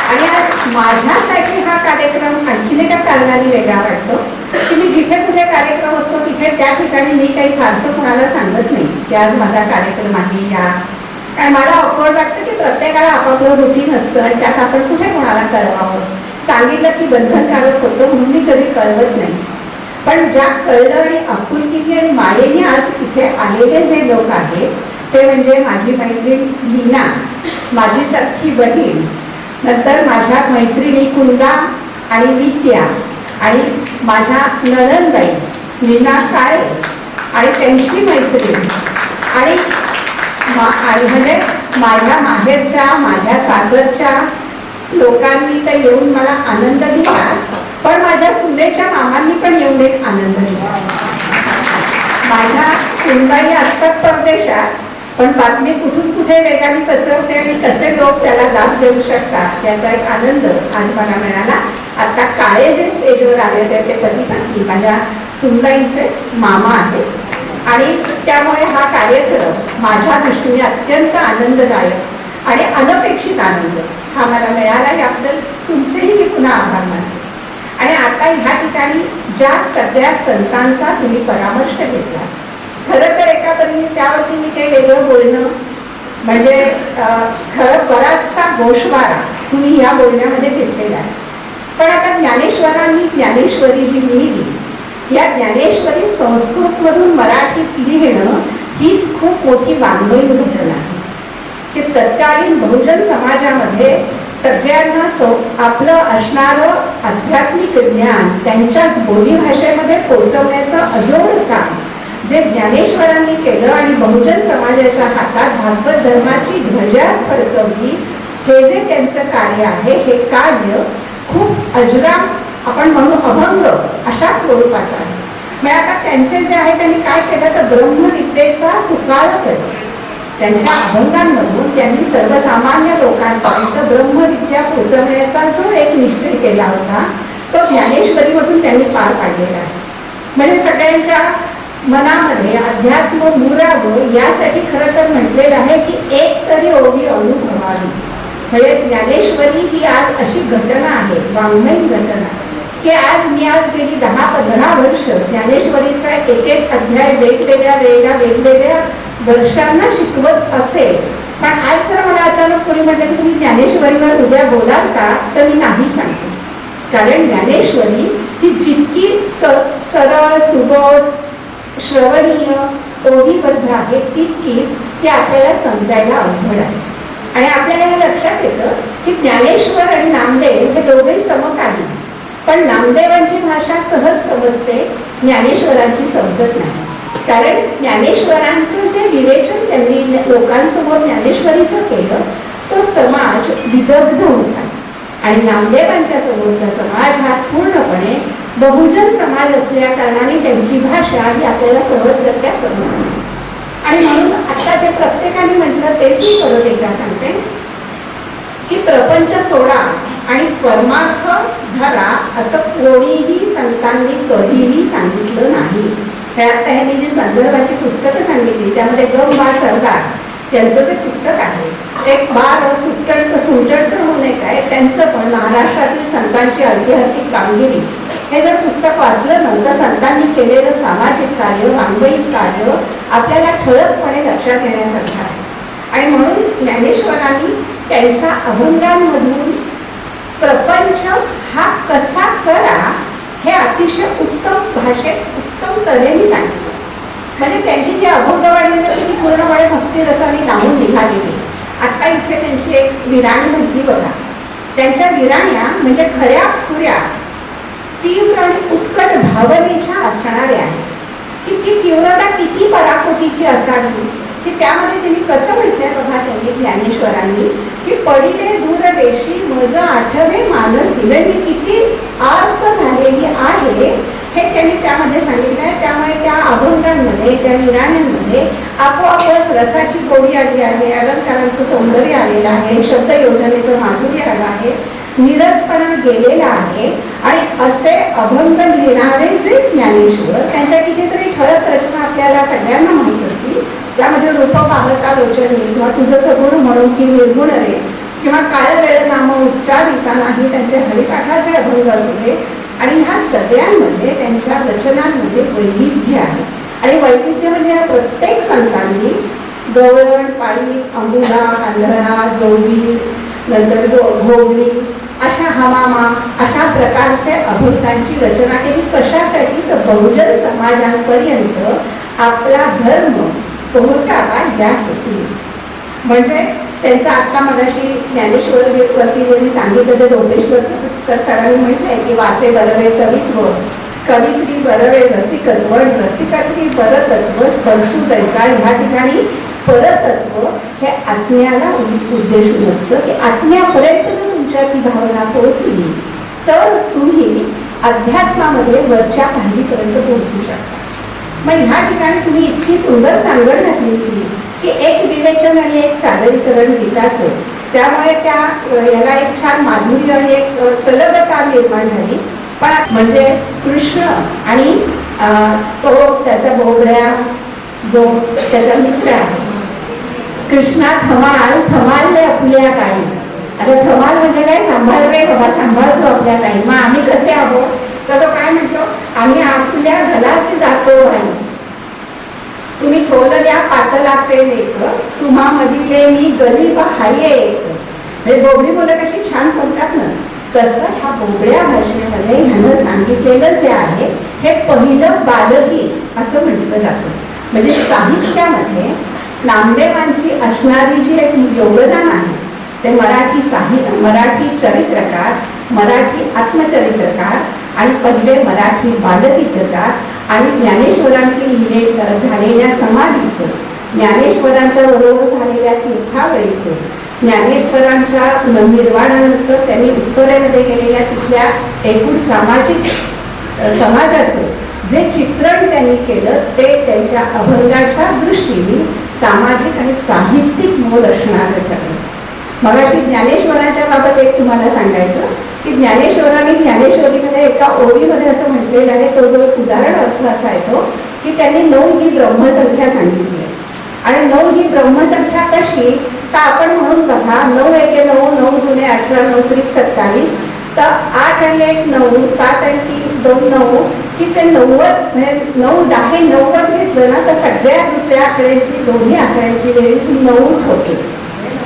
आणि आज माझ्यासाठी हा कार्यक्रम आणखीन एका कारणाने वेगळा वाटतो की मी जिथे कुठे कार्यक्रम असतो तिथे त्या ठिकाणी मी काही फारसं कोणाला सांगत नाही की आज माझा कार्यक्रम आहे या. कारण मला ऑकवर्ड वाटतं की प्रत्येकाला आपापलं रुटीन असतं आणि त्यात आपण कुठे कोणाला कळवावं. सांगितलं की बंधनकारक होतं म्हणून मी कधी कळवत नाही. पण ज्या कळलं आणि आपुलकीने आणि मायेने आज इथे आलेले जे लोक आहेत ते म्हणजे माझी मैत्रीण लीना, माझी सख्खी बहीण, नंतर माझ्या मैत्रिणी कुंदा आणि विद्या आणि माझ्या नणंदबाई लीना काळे आणि त्यांची मैत्रीण आणि म्हणजे माझ्या माहेरच्या, माझ्या सासरच्या लोकांनी तर येऊन मला आनंद दिलाच, पण माझ्या सुनेच्या मामांनी पण येऊन एक आनंद दिला. माझ्या सुनबाई असतात परदेशात, पण बातमी कुठून कुठे वेगाने पसरते आणि कसे लोक त्याला दाद देऊ शकतात याचा एक आनंद आज मला मिळाला. आता काळे जे स्टेजवर आले होते ते पती पत्नी माझ्या सुनबाईंचे मामा आहेत आणि त्यामुळे हा कार्यक्रम माझ्या दृष्टीने अत्यंत आनंददायक आणि अनपेक्षित आनंद हा मला मिळाला. याबद्दल तुमचेही मी पुन्हा आभार मानते. आणि आता ह्या ठिकाणी ज्या सगळ्या संतांचा तुम्ही परामर्श घेतला, खरं तर एका परीने त्यावरती मी काही वेगळं बोलणं म्हणजे खरं बराचसा गोषवारा तुम्ही या बोलण्यामध्ये घेतलेला आहे. पण आता ज्ञानेश्वरांनी ज्ञानेश्वरी जी लिहिली या ज्ञानेश्वरी संस्कृतमधून मराठीत लिहिणं हीच खूप मोठी वाङ्मयीन घटना आहे की तत्कालीन बहुजन समाजामध्ये सगळ्यांना आपलं असणारं आध्यात्मिक ज्ञान त्यांच्याच बोलीभाषेमध्ये पोहोचवण्याचं अजोड काम जे ज्ञानेश्वरांनी केलं आणि बहुजन समाजाच्या हातात भागवत धर्माची ध्वजा फडकवली हे जे त्यांचं कार्य आहे हे कार्य खूप अजराम आपण म्हणू अभंग अशा स्वरूपाचं आहे. मग आता त्यांचे जे आहे त्यांनी काय केलं तर ब्रह्मविद्येचा सुकाळ केला. त्यांच्या अभंगांमधून त्यांनी सर्वसामान्य लोकांपर्यंत ब्रह्मविद्या पोचवण्याचा जो एक निश्चय केला होता तो ज्ञानेश्वरीमधून त्यांनी पार पाडलेला आहे. म्हणजे सगळ्यांच्या मनामध्ये अध्यात्म मुरावं यासाठी खरं तर म्हटलेलं आहे की एक तरी ओवी अनुभवावी. म्हणजे ज्ञानेश्वरी ही आज अशी घटना आहे, वाङ्मयीन घटना, की आज गेली 10-15 वर्ष ज्ञानेश्वरीचा एक अध्याय वेगवेगळ्या वेळेला वेगवेगळ्या वर्षांना शिकवत असेल. पण आज जर मला अचानक कोणी म्हटलं की तुम्ही ज्ञानेश्वरीवर उद्या बोलाल का तर मी नाही सांगते. कारण ज्ञानेश्वरी ही जितकी सरळ सुबोध श्रवणीय ओढीबद्ध आहे तितकीच ती आपल्याला समजायला अवघड आहे. आणि आपल्याला हे लक्षात येतं की ज्ञानेश्वर आणि नामदेव हे दोघेही समकालीन, पण नामदेवांची भाषा सहज समजते, ज्ञानेश्वरांची समजत नाही. कारण ज्ञानेश्वरांचं जे विवेचन त्यांनी लोकांसमोर ज्ञानेश्वरीचं केलं, तो समाज विदग्ध होता. आणि नामदेवांच्या समोरचा समाज हा पूर्णपणे बहुजन समाज असल्या कारणाने त्यांची भाषा ही आपल्याला सहजगत्या समजली. आणि म्हणून आता जे प्रत्येकाने म्हटलं तेच मी परत एकदा सांगते की प्रपंच सोडा आणि परमार्थ धरा असं कोणीही संतांनी कधीही सांगितलं नाही. आता ह्यांनी जी संदर्भाची पुस्तकं सांगितली त्यामध्ये ग बा सरदार त्यांचं ते पुस्तक आहे. एक बार सुटट म्हणून एक आहे, त्यांचं पण महाराष्ट्रातील संतांची ऐतिहासिक कामगिरी हे जर पुस्तक वाचलं ना तर संतांनी केलेलं सामाजिक कार्य, वाङ्मयिक कार्य आपल्याला ठळकपणे लक्षात येण्यासारखं आहे. आणि म्हणून ज्ञानेश्वरांनी त्यांच्या अभंगांमधून प्रपंच हा कसा करा हे अतिशय उत्तम भाषेत उत्तम तऱ्हेने सांगितलं. म्हणजे त्यांची जी अभंगवाणी आहे ती पूर्णपणे भक्ती रसाने नाहून निघालेली. आता इथे त्यांची एक विराणी म्हटली बघा. त्यांच्या विराण्या म्हणजे खऱ्या खुऱ्या तीव्र आणि उत्कट भावनेच्या असणाऱ्या आहेत. की ती तीव्रता किती पराकोटीची असावी की त्यामध्ये त्यांनी कसं म्हटलंय बघा त्यांनी ज्ञानेश्वरांनी की पडिले दूरदेशी मज आठवे मानसी. मी किती आर्त झालेली आहे हे त्यांनी त्यामध्ये सांगितलंय. त्यामुळे त्या अभंगांमध्ये त्या विराण्यांमध्ये आपोआपच रसाची गोडी आली आहे, अलंकारांचं सौंदर्य आलेलं आहे, शब्द योजनेचं माधुर्य आलं आहे, निरसपणा गेलेला आहे. आणि असे अभंग लिहिणारे जे ज्ञानेश्वर त्यांच्या कितीतरी ठळक रचना आपल्याला सगळ्यांना माहीत असतील. त्यामध्ये रूप पाहता लोचने किंवा तुझं सगुण म्हणून की निर्गुण रे किंवा काळ वेळ नाम उच्चारिता नाही त्यांचे हरिपाठाचे अभंग असले. आणि ह्या सगळ्यांमध्ये त्यांच्या रचनांमध्ये वैविध्य आहे. आणि वैविध्य म्हणजे या प्रत्येक संतांनी गवळण, पाळी, अंबुला, आंधळा, जोडी, नंतर घोगडी अशा हमामा अशा प्रकारचे अभंगांची रचना केली. कशासाठी तर बहुजन समाजांपर्यंत आपला धर्म पोहोचावा या हेतूने. म्हणजे त्यांचा आत्ता मगाशी ज्ञानेश्वर वरती ज्यांनी सांगितलं ते डोपेश्वर सरांनी म्हटलंय की वाचे बरवे कवित्व, कवित्री बरवे रसिकत्व, रसिकत्वी परतत्व, स्पर्शू दैसा. ह्या ठिकाणी परतत्व हे आत्म्याला उद्देशून असतं की आत्म्यापर्यंत जर तुमच्या ती भावना पोहोचली तर तुम्ही अध्यात्मामध्ये वरच्या पायरीपर्यंत पोहोचू शकता. मग ह्या ठिकाणी तुम्ही इतकी सुंदर सांगड घातली की एक विवेचन आणि एक सादरीकरण गीताचं, त्यामुळे त्या याला एक छान माधुर्य आणि एक सलगता निर्माण झाली. पण म्हणजे कृष्ण आणि तो त्याचा बोबड्या जो त्याचा मित्र आहे कृष्णा थमाल थमालले आपल्या काही. आता थमाल म्हणजे काय, सांभाळ रे बाबा सांभाळतो आपल्या काही. मग आम्ही कसे आहोत तर तो काय म्हणतो, आम्ही आपल्या घराचे जातो भाई, तुम्ही थोलं द्या पातलाचे लेख, तुम्हा मधीले मी गरीब हाये एक. म्हणजे बोबडी मुलं कशी छान बोलतात ना, तसं ह्या बोबड्या भाषेमध्ये ह्यानं सांगितलेलं जे आहे हे पहिलं बालगीत असं म्हटलं जातं. म्हणजे साहित्यामध्ये नामदेवांची असणारी जी एक योगदान आहे ते मराठी साहित्य, मराठी चरित्रकार, मराठी आत्मचरित्रकार आणि पहिले मराठी बालगीतकार आणि ज्ञानेश्वरांची झालेल्या समाधीचं, ज्ञानेश्वरांच्या बरोबर झालेल्या तीर्थावळीचं, ज्ञानेश्वरांच्या निर्वाणानंतर त्यांनी उत्तरेमध्ये गेलेल्या तिथल्या एकूण समाजाचं जे चित्रण त्यांनी केलं ते त्यांच्या अभंगाच्या दृष्टीने सामाजिक आणि साहित्यिक मोल असणारं ठरलं. मगाशी ज्ञानेश्वरांच्या बाबत एक तुम्हाला सांगायचं की ज्ञानेश्वरांनी ज्ञानेश्वरीमध्ये एका ओळीमध्ये असं म्हटलेलं आहे, तो जो एक उदाहरण अर्थ असा येतो की त्यांनी 9 ही ब्रह्मसंख्या सांगितली आहे. आणि 9 ही ब्रह्मसंख्या कशी तर आपण म्हणून बघा 9 एके 9, 9 दुने 18, 9 त्रिक 27, तर 8 आणि 1 9, 7 आणि 3 2 9 की ते 90 म्हणजे 9 10 90 घेतलं ना तर सगळ्या दुसऱ्या आकड्यांची दोन्ही आकड्यांची बेरीज 9च होते.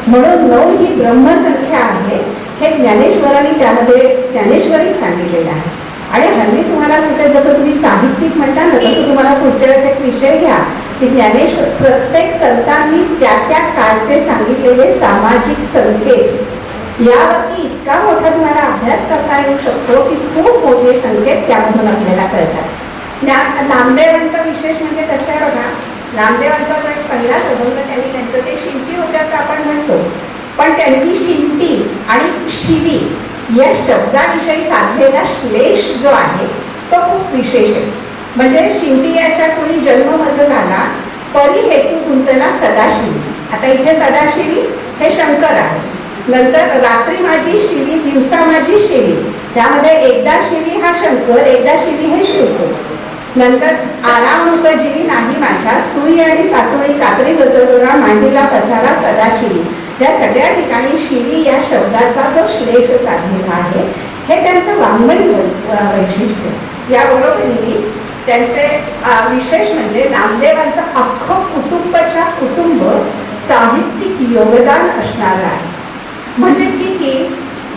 म्हणून 9 ही ब्रह्मसंख्या आहे हे ज्ञानेश्वरांनी त्यामध्ये ज्ञानेश्वरीत सांगितलेलं आहे. आणि हल्ली तुम्हाला सांगते जसं तुम्ही साहित्यिक म्हणता ना तसं तुम्हाला पुढच्या वेळेस एक विषय घ्या की ज्ञानेश्वर प्रत्येक संतांनी त्या त्या काळचे सांगितलेले सामाजिक संकेत यावरती इतका मोठा तुम्हाला अभ्यास करता येऊ शकतो की खूप मोठे संकेत त्यामधून आपल्याला कळतात. नामदेवांचा विशेष म्हणजे कसं आहे बघा, नामदेवांचा जो एक पहिलाच अभंग त्यांनी त्यांचं ते शिंपी होत्याचं आपण म्हणतो, पण त्यांनी शिंपी आणि शिवी या शब्दाविषयी साधलेला श्लेष जो आहे तो खूप विशेष आहे. म्हणजे शिंपी याच्या कोणी जन्म माझा झाला परी हेतू गुंतला सदाशिवी. आता इथे सदाशिवी हे शंकर आहे. नंतर रात्री माझी शिवी दिवसा माझी शिवी, त्यामध्ये एकदा शिवी हा शंकर, एकदा शिवी हे शिवतो. नंतर आराम उपजीवी नाही माझ्या सुई आणि सातोळी कात्री गजगोरा मांडीला पसारा सदाशिवी. या सगळ्या ठिकाणी शिवी या शब्दाचा जो श्लेष साधलेला आहे हे त्यांचं वाङ्मयीन वैशिष्ट्य. याबरोबरही त्यांचे विशेष म्हणजे नामदेवांचं अख्खं कुटुंबाच्या कुटुंब साहित्यिक योगदान असणारं आहे. म्हणजे किती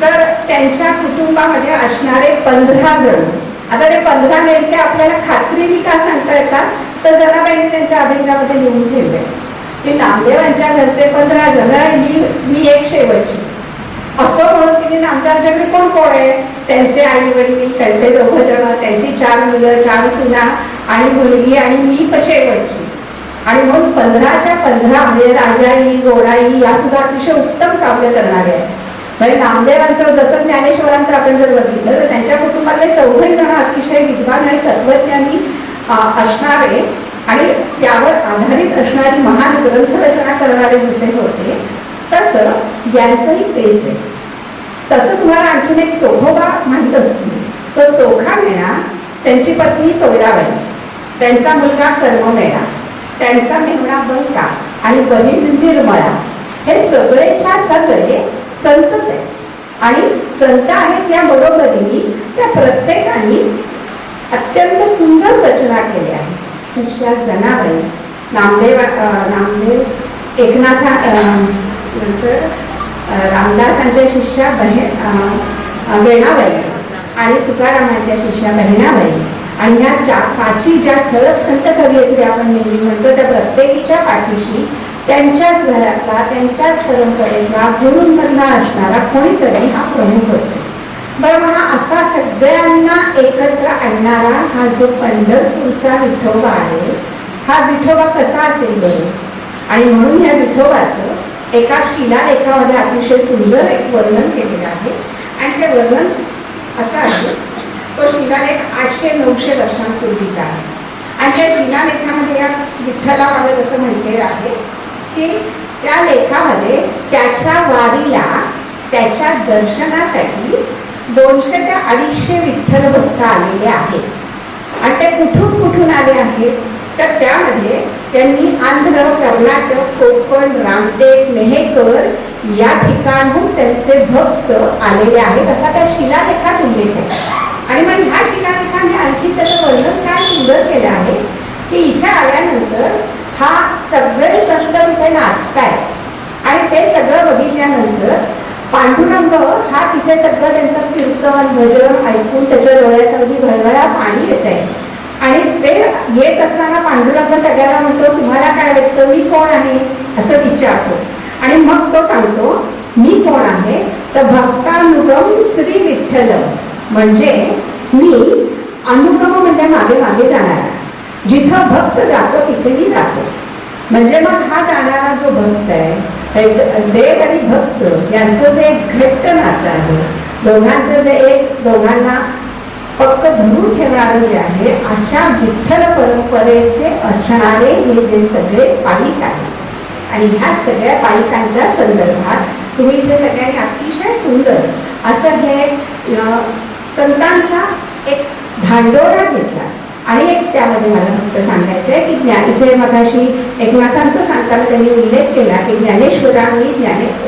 तर त्यांच्या कुटुंबामध्ये असणारे 15 जण. आता ते 15 नेमके आपल्याला खात्रीने का सांगता येतात तर जनाबाईंनी त्यांच्या अभंगामध्ये लिहून ठेवले की नामदेवांच्या घरचे 15 जण आणि मी एक शेवटची, असं म्हणून तिने नामदेवांच्याकडे कोण कोण आहे, त्यांचे आई वडील, त्यांचे 2 जण, त्यांची 4 मुलं, 4 सुना आणि मुलगी आणि मी शेवटची. आणि मग 15च्या 15 म्हणजे राजाई गोडाई या सुद्धा अतिशय उत्तम काव्य करणारे आहेत. म्हणजे नामदेवांचं जसं ज्ञानेश्वरांचं आपण जर बघितलं तर त्यांच्या कुटुंबातले 4 जण अतिशय विद्वान आणि तत्वज्ञानी असणारे आणि त्यावर आधारित असणारी महान ग्रंथरचना करणारे जसे होते तसं यांचंही तेच आहे. तसं तुम्हाला आणखीन एक चोखोबा माहीत असतील. तो चोखा मेणा, त्यांची पत्नी सोयराबाई, त्यांचा मुलगा कर्ममेणा, त्यांचा मेहुणा बंका आणि बहीण निर्मळा, हे सगळेच्या सगळे संतच आहे. आणि संत आहेत याबरोबरीने त्या प्रत्येकाने अत्यंत सुंदर रचना केल्या आहेत. शिष्या जनाबाई, नामदेव एकनाथा, नंतर रामदासांच्या शिष्या वेणाबाई आणि तुकारामांच्या शिष्या बहिणाबाई आणि ह्या 5 ज्या ठळक संत कवयित्री आपण नेहमी म्हणतो त्या प्रत्येकीच्या पाठीशी त्यांच्याच घरातला, त्यांच्याच परंपरेचा, गुरूंमधला असणारा कोणीतरी हा प्रमुख असतो. बरं, हा असा सगळ्यांना एकत्र आणणारा हा जो पंढरपूरचा विठोबा आहे, हा विठोबा कसा असेल बरं? आणि म्हणून या विठोबाचं एका शिलालेखामध्ये अतिशय सुंदर एक वर्णन केलेलं आहे. आणि ते वर्णन असं आहे, तो शिलालेख 800-900 वर्षांपूर्वीचा आहे. आणि त्या शिलालेखामध्ये या विठ्ठलामध्ये असं म्हटलेलं आहे की त्या लेखामध्ये त्याच्या वारीला, त्याच्या दर्शनासाठी 200 ते 250 विठ्ठल भक्त आलेले आहेत. आणि ते कुठून कुठून आले आहेत तर त्यामध्ये त्यांनी आंध्र, कर्नाटक, कोकण, रामटेक, मेहेकर या ठिकाणहून त्यांचे भक्त आलेले आहेत असा त्या शिलालेखात उल्लेख आहे. आणि मग ह्या शिलालेखाने आणखी त्याचं वर्णन काय सुंदर केलं आहे की इथे आल्यानंतर हा सगळे संत इथे नाचतायत आणि ते सगळं बघितल्यानंतर पांडुरंग हा तिथे सगळं त्यांचं कीर्तन भजन ऐकून त्याच्या डोळ्यात अगदी भरभरा पाणी येत आहे. आणि ते येत असताना पांडुरंग सगळ्यांना म्हणतो तुम्हाला काय वाटतं मी कोण आहे असं विचारतो. आणि मग तो सांगतो मी कोण आहे तर भक्तानुगम श्री विठ्ठल, म्हणजे मी अनुगम म्हणजे मागे मागे जाणारा, जिथं भक्त जातो तिथे मी जातो. म्हणजे मग हा जाणारा जो भक्त आहे, देव आणि भक्त यांचं जे घट्ट नातं आहे, दोघांचं जे दोघांना पक्क धरून ठेवणारं जे आहे, अशा विठ्ठल परंपरेचे असणारे हे जे सगळे पाईक आहेत. आणि ह्या सगळ्या पाईकांच्या संदर्भात तुम्ही इथे सगळ्यांनी अतिशय सुंदर असं हे संतांचा एक धांडोळा घेतला. आणि एक त्यामध्ये मला फक्त सांगायचं आहे की इथे मगाशी एकनाथांचं सांगताना त्यांनी उल्लेख केला की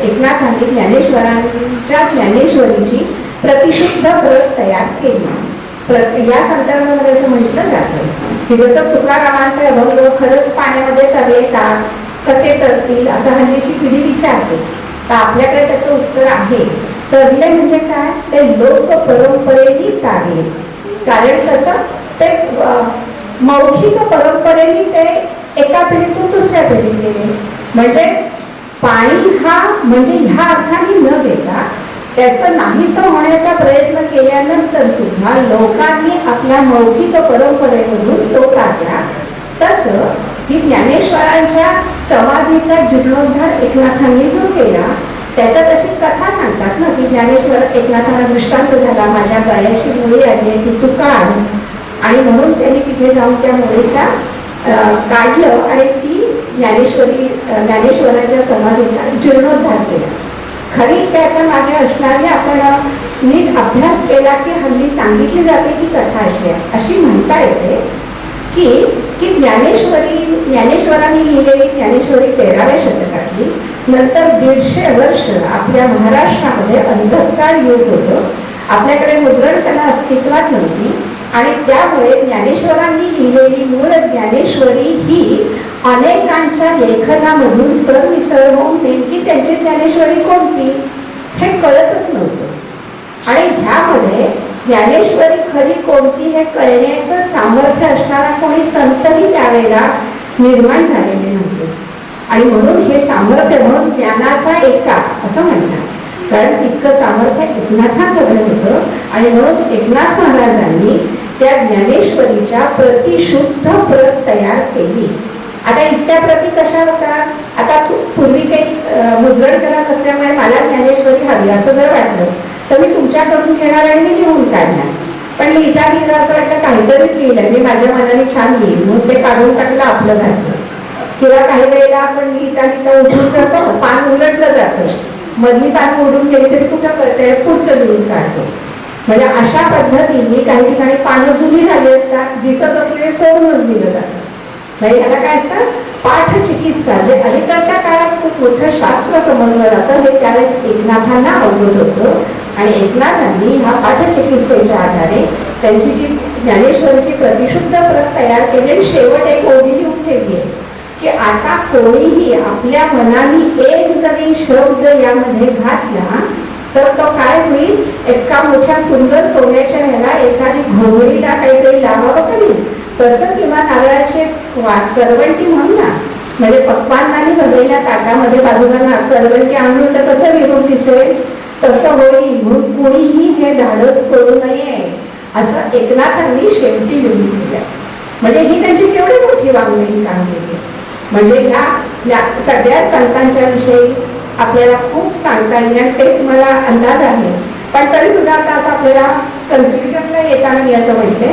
एकनाथांनी ज्ञानेश्वरांच्या ज्ञानेश्वरीची प्रतिशुद्ध प्रत तयार केली. या संदर्भामध्ये असं म्हटलं जातं की जसं तुकारामांचे अभंग खरंच पाण्यामध्ये तरले का, कसे तरतील असं हल्लीची पिढी विचारते, तर आपल्याकडे त्याचं उत्तर आहे तरले म्हणजे काय, ते लोक परंपरेने तारले. कारण कसं ते मौखिक परंपरेने ते एका पिढीतून दुसऱ्या पिढीत गेले. म्हणजे पाणी हा म्हणजे ह्या अर्थाने न घेता त्याचं नाहीसं होण्याचा प्रयत्न केल्यानंतर सुद्धा लोकांनी आपल्या मौखिक परंपरेमधून तो काढला. तसं ही ज्ञानेश्वरांच्या समाधीचा जीर्णोद्धार एकनाथांनी जो केला, त्याच्यात अशी कथा सांगतात ना की ज्ञानेश्वर एकनाथांना दृष्टांत झाला, माझ्या गळ्याशी मुळी आली ती तू काढ, आणि म्हणून त्यांनी तिथे जाऊन त्या मुळीचा काढलं आणि ती ज्ञानेश्वरांच्या समाधीचा जीर्णोद्धार केला. खरी त्याच्या मागे असणारी आपण नीट अभ्यास केला की हल्ली सांगितली जाते की कथा अशी आहे. अशी म्हणता येते की ज्ञानेश्वरांनी लिहिलेली ज्ञानेश्वरी 13व्या शतकातली, नंतर 150 वर्ष आपल्या महाराष्ट्रामध्ये अंधकाळ युग होतं, आपल्याकडे मुद्रणकला अस्तित्वात नव्हती, आणि त्यामुळे ज्ञानेश्वरांनी लिहिलेली मूळ ज्ञानेश्वरी ही अनेकांच्या लेखनामधून सरमिसळ होऊन नेमकी त्यांची ज्ञानेश्वरी कोणती हे कळतच नव्हतं. आणि ह्यामध्ये ज्ञानेश्वरी खरी कोणती हे कळण्याचं सामर्थ्य असणारा कोणी संतही त्यावेळेला निर्माण झालेले नव्हते. आणि म्हणून हे सामर्थ्य म्हणून ज्ञानाचा एका असं म्हणतात, कारण इतकं सामर्थ्य एकनाथांमध्ये होतं. आणि म्हणून एकनाथ महाराजांनी त्या ज्ञानेश्वरीच्या प्रतिशुद्ध प्रत तयार केली. आता इतक्या प्रती कशा होतात? आता पूर्वी काही मुद्रण करत असल्यामुळे मला ज्ञानेश्वरी हवी असं जर वाटलं तर मी तुमच्याकडून घेणार आणि मी लिहून काढणार. पण लिहिता लिहिलं असं वाटतं काहीतरीच लिहिलं, मी माझ्या मनाने छान लिहिलं म्हणून ते काढून टाकलं, आपलं घातलं. किंवा काही वेळेला आपण लिहिता लिहिता उठून जातो, पान उलटलं जातं, मधली पान उडून गेली तरी कुठं कळतंय, पुढचं लिहून काढतो. म्हणजे अशा पद्धतीने काही ठिकाणी पानं जुनी झाली असतात, दिसत असलेले सोडूनच दिलं जातं. म्हणजे ह्याला काय असतं, पाठ चिकित्सा, जे अलीकडच्या काळात खूप मोठं शास्त्र समजलं जातं, हे त्यावेळेस एकनाथांना अवगत होतं. आणि एकनाथांनी ह्या पाठचिकित्सेच्या आधारे त्यांची जी ज्ञानेश्वरीची प्रतिशुद्ध प्रत तयार केली आणि शेवट एक ओवी लिहून ठेवली आहे की आता कोणीही आपल्या मनाने एक जरी शब्द यामध्ये घातला तर तो काय होईल, एका मोठ्या सुंदर सोन्याच्या ह्याला एखादी घोंगडीला काहीतरी लावावं कधी तसं, किंवा नारळाची करवंटी म्हणून ना, म्हणजे पक्वांनाने भरलेल्या ताटामध्ये बाजूला करवंटी आणून तर कसं विरून दिसेल तसं होईल, म्हणून कोणीही हे धाडस करू नये असं एकनाथांनी शेवटी लिहून दिलं. म्हणजे ही त्यांची केवढी मोठी वाङ्मयीन कामगिरी. म्हणजे ह्या सगळ्याच संतांच्या विषयी आपल्याला खूप सांगता येईल आणि ते तुम्हाला अंदाज आहे. पण तरी सुद्धा आता असं आपल्याला कन्फ्युजनला येताना मी असं म्हणते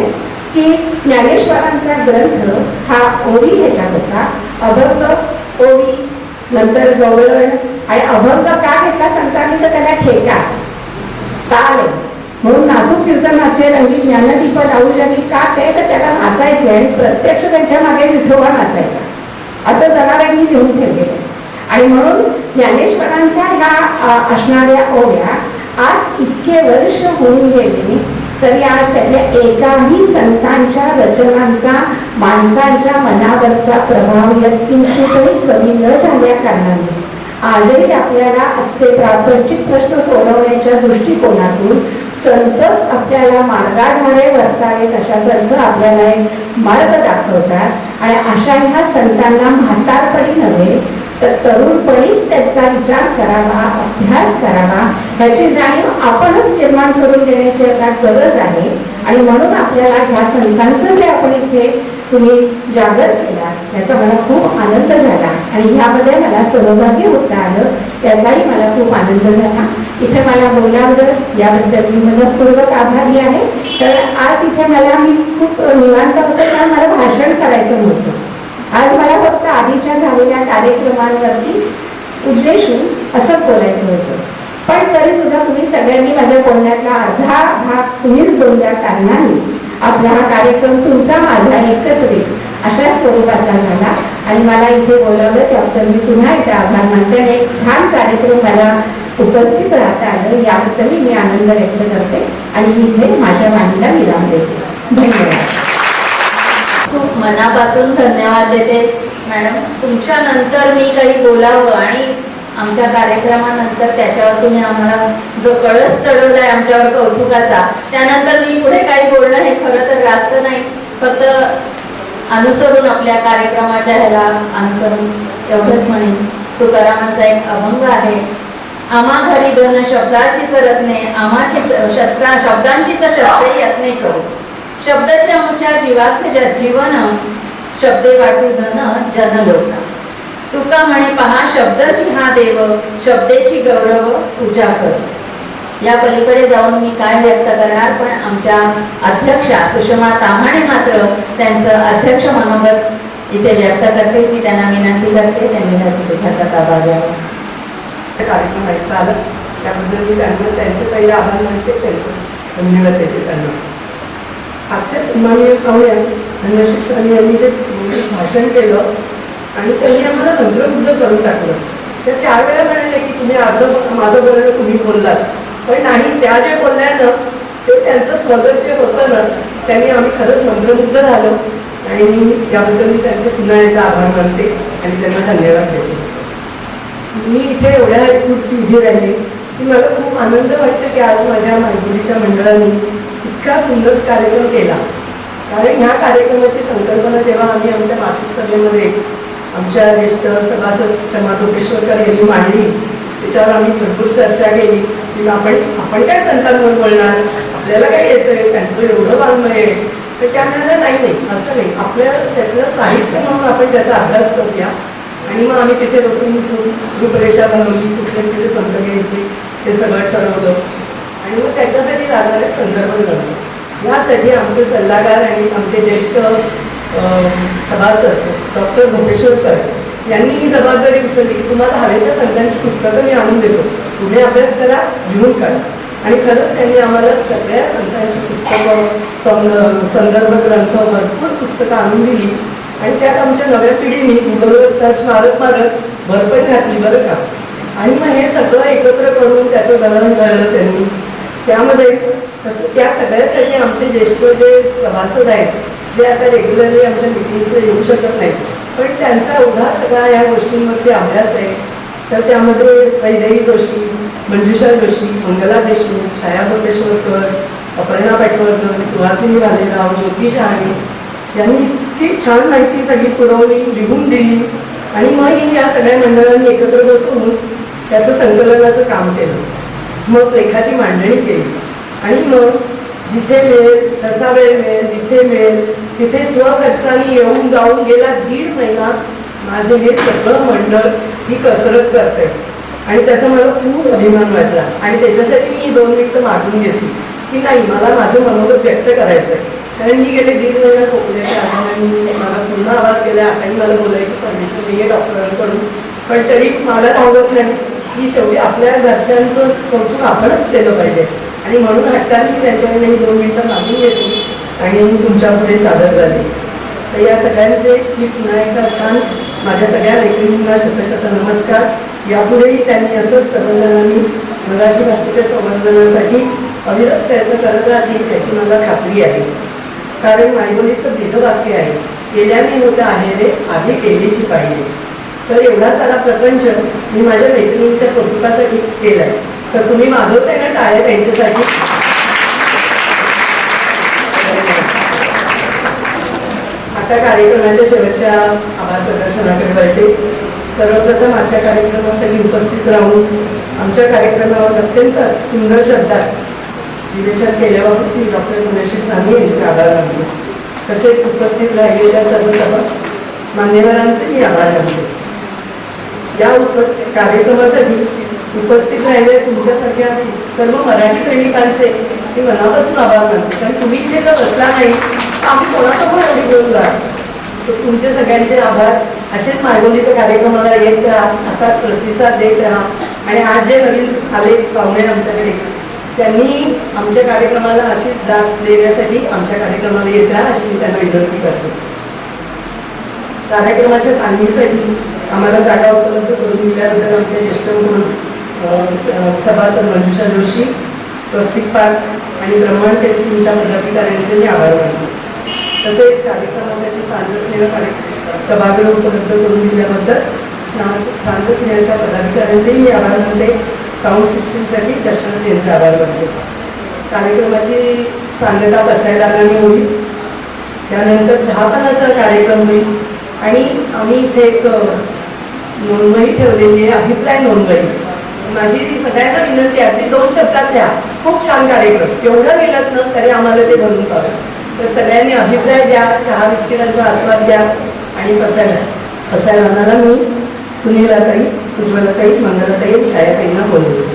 की ज्ञानेश्वरांचा ग्रंथ हा ओवी ह्याच्यात होता, अभंग ओवी, नंतर गवळण. आणि अभंग का घेतला संतांनी तर त्याला ठेका ताल आहे म्हणून नाचू कीर्तनाचे रंगी ज्ञानदीप लावल्याने का ते तर त्याला नाचायचे आणि प्रत्यक्ष त्यांच्या मागे विठोबा नाचायचा असं जनावरांनी लिहून ठेवलेलं. आणि म्हणून ज्ञानेश्वरांच्या ह्या असणाऱ्या ओव्या आज इतके वर्ष होऊन गेले तरी आज त्याच्या एकाही संतांच्या रचनांचा माणसांच्या मनावरचा प्रभाव या किंचितही कमी न झाल्या कारणाने आजही आपल्याला आजचे प्रापंचिक प्रश्न सोडवण्याच्या दृष्टिकोनातून संतच आपल्याला मार्गाधारे वर्तावेत अशासारखं आपल्याला एक मार्ग दाखवतात. आणि अशा ह्या संतांना म्हातारपणी नव्हे तर तरुणपणीच त्यांचा विचार करावा, अभ्यास करावा, ह्याची जाणीव आपणच निर्माण करून देण्याची आता गरज आहे. आणि म्हणून आपल्याला ह्या संतांचं जे आपण इथे तुम्ही जागर केला याचा मला खूप आनंद झाला आणि ह्यामध्ये मला सहभागी होता आलं याचाही मला खूप आनंद झाला. इथे मला बोलावलं याबद्दल मी मनपूर्वक आभारी आहे. तर आज इथे मी खूप निवांत होतं कारण मला भाषण करायचं नव्हतं. आज मला फक्त आधीच्या झालेल्या कार्यक्रमांवरती उद्देशून असं बोलायचं होतं. पण तरी सुद्धा तुम्ही सगळ्यांनी माझ्या बोलण्यातला अर्धा भाग तुम्हीच बोलल्या कारणाने आपला हा कार्यक्रम तुमचा माझा एकत्रित अशा स्वरूपाचा झाला आणि मला इथे बोलावलं त्याबद्दल मी पुन्हा एकदा आभार मानते आणि एक छान कार्यक्रम मला उपस्थित राहता आलं याबद्दलही मी आनंद व्यक्त करते आणि इथे माझ्या वाणीला विराम देते. धन्यवाद. खूप मनापासून धन्यवाद देते मॅडम. तुमच्या नंतर मी काही बोलावं आणि आमच्या कार्यक्रमानंतर त्याच्यावर तुम्ही आम्हाला जो कळस चढवलाय आमच्यावर कौतुकाचा, त्यानंतर मी पुढे काही बोलणं हे खरं तर रास्त नाही, फक्त अनुसरून आपल्या कार्यक्रमाच्या ह्याला अनुसरून एवढंच म्हणेन. तुकारामांचा एक अभंग आहे, आम्हा घरी धन शब्दाचीच रत्ने, आम्हाची शब्दांचीच शस्त्रे यत्ने करू. शब्दाचे आमच्या जीवाचे जीवन, शब्दे वाटू धन जन लोका. तुका म्हणे पहा शब्दाची हा देव, शब्देची गौरव पूजा कर. या पलीकडे जाऊन मी काय व्यक्त करणार, पण आमच्या अध्यक्षा सुषमा ताम्हाणे मात्र त्यांचं अध्यक्ष मनोगत इथे व्यक्त करते. मी त्यांना विनंती करते त्यांनी व्यासपीठाचा ताबा घ्यावा. कार्यक्रम ऐकता आला त्याबद्दल मी त्यांना त्यांचे पहिले आभार मानते, त्यांचं धन्यवाद देते त्यांना. आजच्या सन्माननीय पाहुण्या धनश्री सरांनी यांनी जे भाषण केलं आणि त्यांनी आम्हाला मंत्रमुग्ध करून टाकलं. त्या 4 वेळा म्हणाले की तुम्ही माझं बोलणं तुम्ही बोललात, पण नाही, त्या जे बोलल्या ना ते त्यांचं स्वगत जे होतं ना त्यांनी आम्ही खरंच मंत्रमुग्ध झालो आणि याबद्दल मी त्यांचे पुन्हा एकदा आभार मानते आणि त्यांना धन्यवाद देते. मी इथे एवढ्या पुरती उभी राहिली की मला खूप आनंद वाटतो की आज माझ्या मायबोलीच्या मंडळाने इतका सुंदर कार्यक्रम केला. कारण ह्या कार्यक्रमाची संकल्पना जेव्हा आम्ही आमच्या मासिक सभेमध्ये आमच्या ज्येष्ठ सभासद क्षमा धोपेश्वरकर यांनी मांडली, त्याच्यावर आम्ही भरपूर चर्चा केली की आपण काय संतांवर बोलणार, आपल्याला काय येतंय, त्यांचं एवढं वाङ्मय आहे. तर त्या म्हणाला नाही असं नाही, आपल्याला त्यातलं साहित्य म्हणून आपण त्याचा अभ्यास करूया. आणि मग आम्ही तिथे बसून रूपरेषा बनवली, कुठले संत घ्यायचे ते सगळं ठरवलं आणि मग त्याच्यासाठी लागणारे संदर्भ बनवले. यासाठी आमचे सल्लागार आणि आमचे ज्येष्ठ सभासद डॉक्टर धोपेश्वरकर यांनी ही जबाबदारी उचलली की तुम्हाला हवे त्या संतांची पुस्तकं मी आणून देतो, तुम्ही अभ्यास करा, लिहून काढा. आणि खरंच त्यांनी आम्हाला सगळ्या संतांची पुस्तकं, संदर्भ ग्रंथ, भरपूर पुस्तकं आणून दिली आणि त्यात आमच्या नव्या पिढीने गुगलवर सर्च मारत भरपण घातली बरं का. आणि मग हे सगळं एकत्र करून त्याचं दळण घडलं त्यांनी. त्यामध्ये त्या सगळ्यासाठी आमचे ज्येष्ठ जे सभासद आहेत जे आता रेग्युलरली आमच्या मिटिंग्सला येऊ शकत नाहीत, पण त्यांचा एवढा सगळा या गोष्टींमध्ये अभ्यास आहे. तर त्यामध्ये वैदेही जोशी, मंजुषा जोशी, मंगला देशमुख, छाया धोपेश्वरकर, अपर्णा पेटवरकर, सुहासिनी भालेराव, ज्योती शहाणे यांनी इतकी छान माहिती सगळी पुरवली, लिहून दिली आणि मग ही या सगळ्या मंडळांनी एकत्र बसून त्याचं संकलनाचं काम केलं. मग लेखाची मांडणी केली आणि मग जिथे मिळेल तसा वेळ मिळेल, जिथे मिळेल तिथे स्वखर्चाने येऊन जाऊन गेला 1.5 महिना माझे हे सगळं मंडळ ही कसरत करते आणि त्याचा मला खूप अभिमान वाटला. आणि त्याच्यासाठी मी 2 मिनिटं मागून घेतली की नाही, मला माझं मनोगत व्यक्त करायचं आहे. कारण मी गेले 1.5 महिना खोकल्याच्या आधाराने मला पूर्ण आवाज गेला, आताही मला बोलायची परमिशन नाही आहे डॉक्टरांकडून, पण तरी मला राहत नाही की शेवटी आपल्या घरच्यांचं कौतुक आपणच केलं पाहिजे. आणि म्हणून हट्टाने मी त्यांच्याकडे 2 मिनिटं मागून घेतली आणि मी तुमच्या पुढे सादर झाले. तर या सगळ्यांचे मी पुन्हा एकदा छान माझ्या सगळ्या मैत्रिणींना शतशत नमस्कार. यापुढेही त्यांनी असंच सर्वजणांनी मराठी भाषेच्या संवर्धनासाठी अविरत प्रयत्न करत राहतील याची मला खात्री आहे. कारण मायबोलीचं वेदवाक्य आहे, केल्याने होतं आहे रे आधी केलीची पाहिजे. तर एवढा सारा प्रपंच मी माझ्या मैत्रिणींच्या कौतुकासाठी केलाय. तर तुम्ही मागवताय ना टाळ्या त्यांच्यासाठी. आता कार्यक्रमाच्या शेवटच्या आभार प्रदर्शनाकडे वळते. सर्वप्रथम आजच्या कार्यक्रमासाठी उपस्थित राहून आमच्या कार्यक्रमावर अत्यंत सुंदर शब्दात विवेचन केल्याबाबत मी डॉक्टर धनश्री साने यांचे आभार मानते. तसेच उपस्थित राहिलेल्या सर्व सभा मान्यवरांचे मी आभार मानते. या कार्यक्रमासाठी उपस्थित राहिलेल्या तुमच्यासारख्या सर्व मराठी प्रेमिकांचे मी मनापासून आभार मानते. कारण तुम्ही इथे जर बसला नाही तर आम्ही कोणासमोर एवढी बोलला. तुमचे सगळ्यांचे आभार. असेच मायबोलीच्या कार्यक्रमाला येत राहा, असा प्रतिसाद देत राहा. आणि आज जे नवीन आले पाहुणे आमच्याकडे त्यांनी आमच्या कार्यक्रमाला अशी दाद देण्यासाठी आमच्या कार्यक्रमाला येत राहा अशी मी त्यांना विनंती करते. कार्यक्रमाच्या तालमीसाठी आम्हाला जागा उपलब्ध करून दिल्याबद्दल आमच्या ज्येष्ठ सभासद मंजुषा जोशी, स्वस्तिक पाठ आणि ब्रह्मांड टेस्टिंगच्या पदाधिकाऱ्यांचे मी आभार मानतो. तसेच कार्यक्रमासाठी सांतस्नेह सभागृह उपलब्ध करून दिल्याबद्दल सांतस्नेहाच्या पदाधिकाऱ्यांचेही मी आभार मानते. साऊंड सिस्टीमसाठी दर्शनात यांचे आभार मानते. कार्यक्रमाची सांगता बसायदारांनी होईल, त्यानंतर चहापानाचा कार्यक्रम होईल आणि आम्ही इथे एक नोंदवही ठेवलेली आहे, अभिप्राय नोंदवही. माझी सगळ्यांना विनंती आहे, अगदी 2 शब्दात द्या. खूप छान कार्यक्रम, एवढं लिहिलं ना तरी आम्हाला ते भरून पावेल. तर सगळ्यांनी अभिप्राय द्या, चहा बिस्किटांचा आस्वाद घ्या आणि पसायदानाला मी सुनीलाताई, उज्ज्वलाताई, मंगलाताई, छायाताईंना बोलवतो.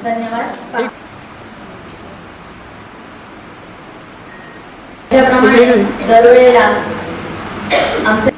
धन्यवाद. त्याप्रमाणे दरवेळेला आमचे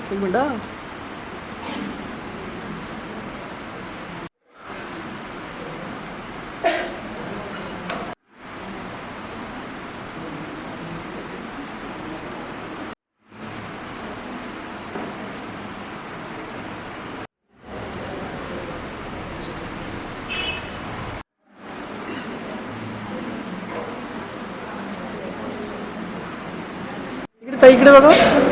इकडे बघा.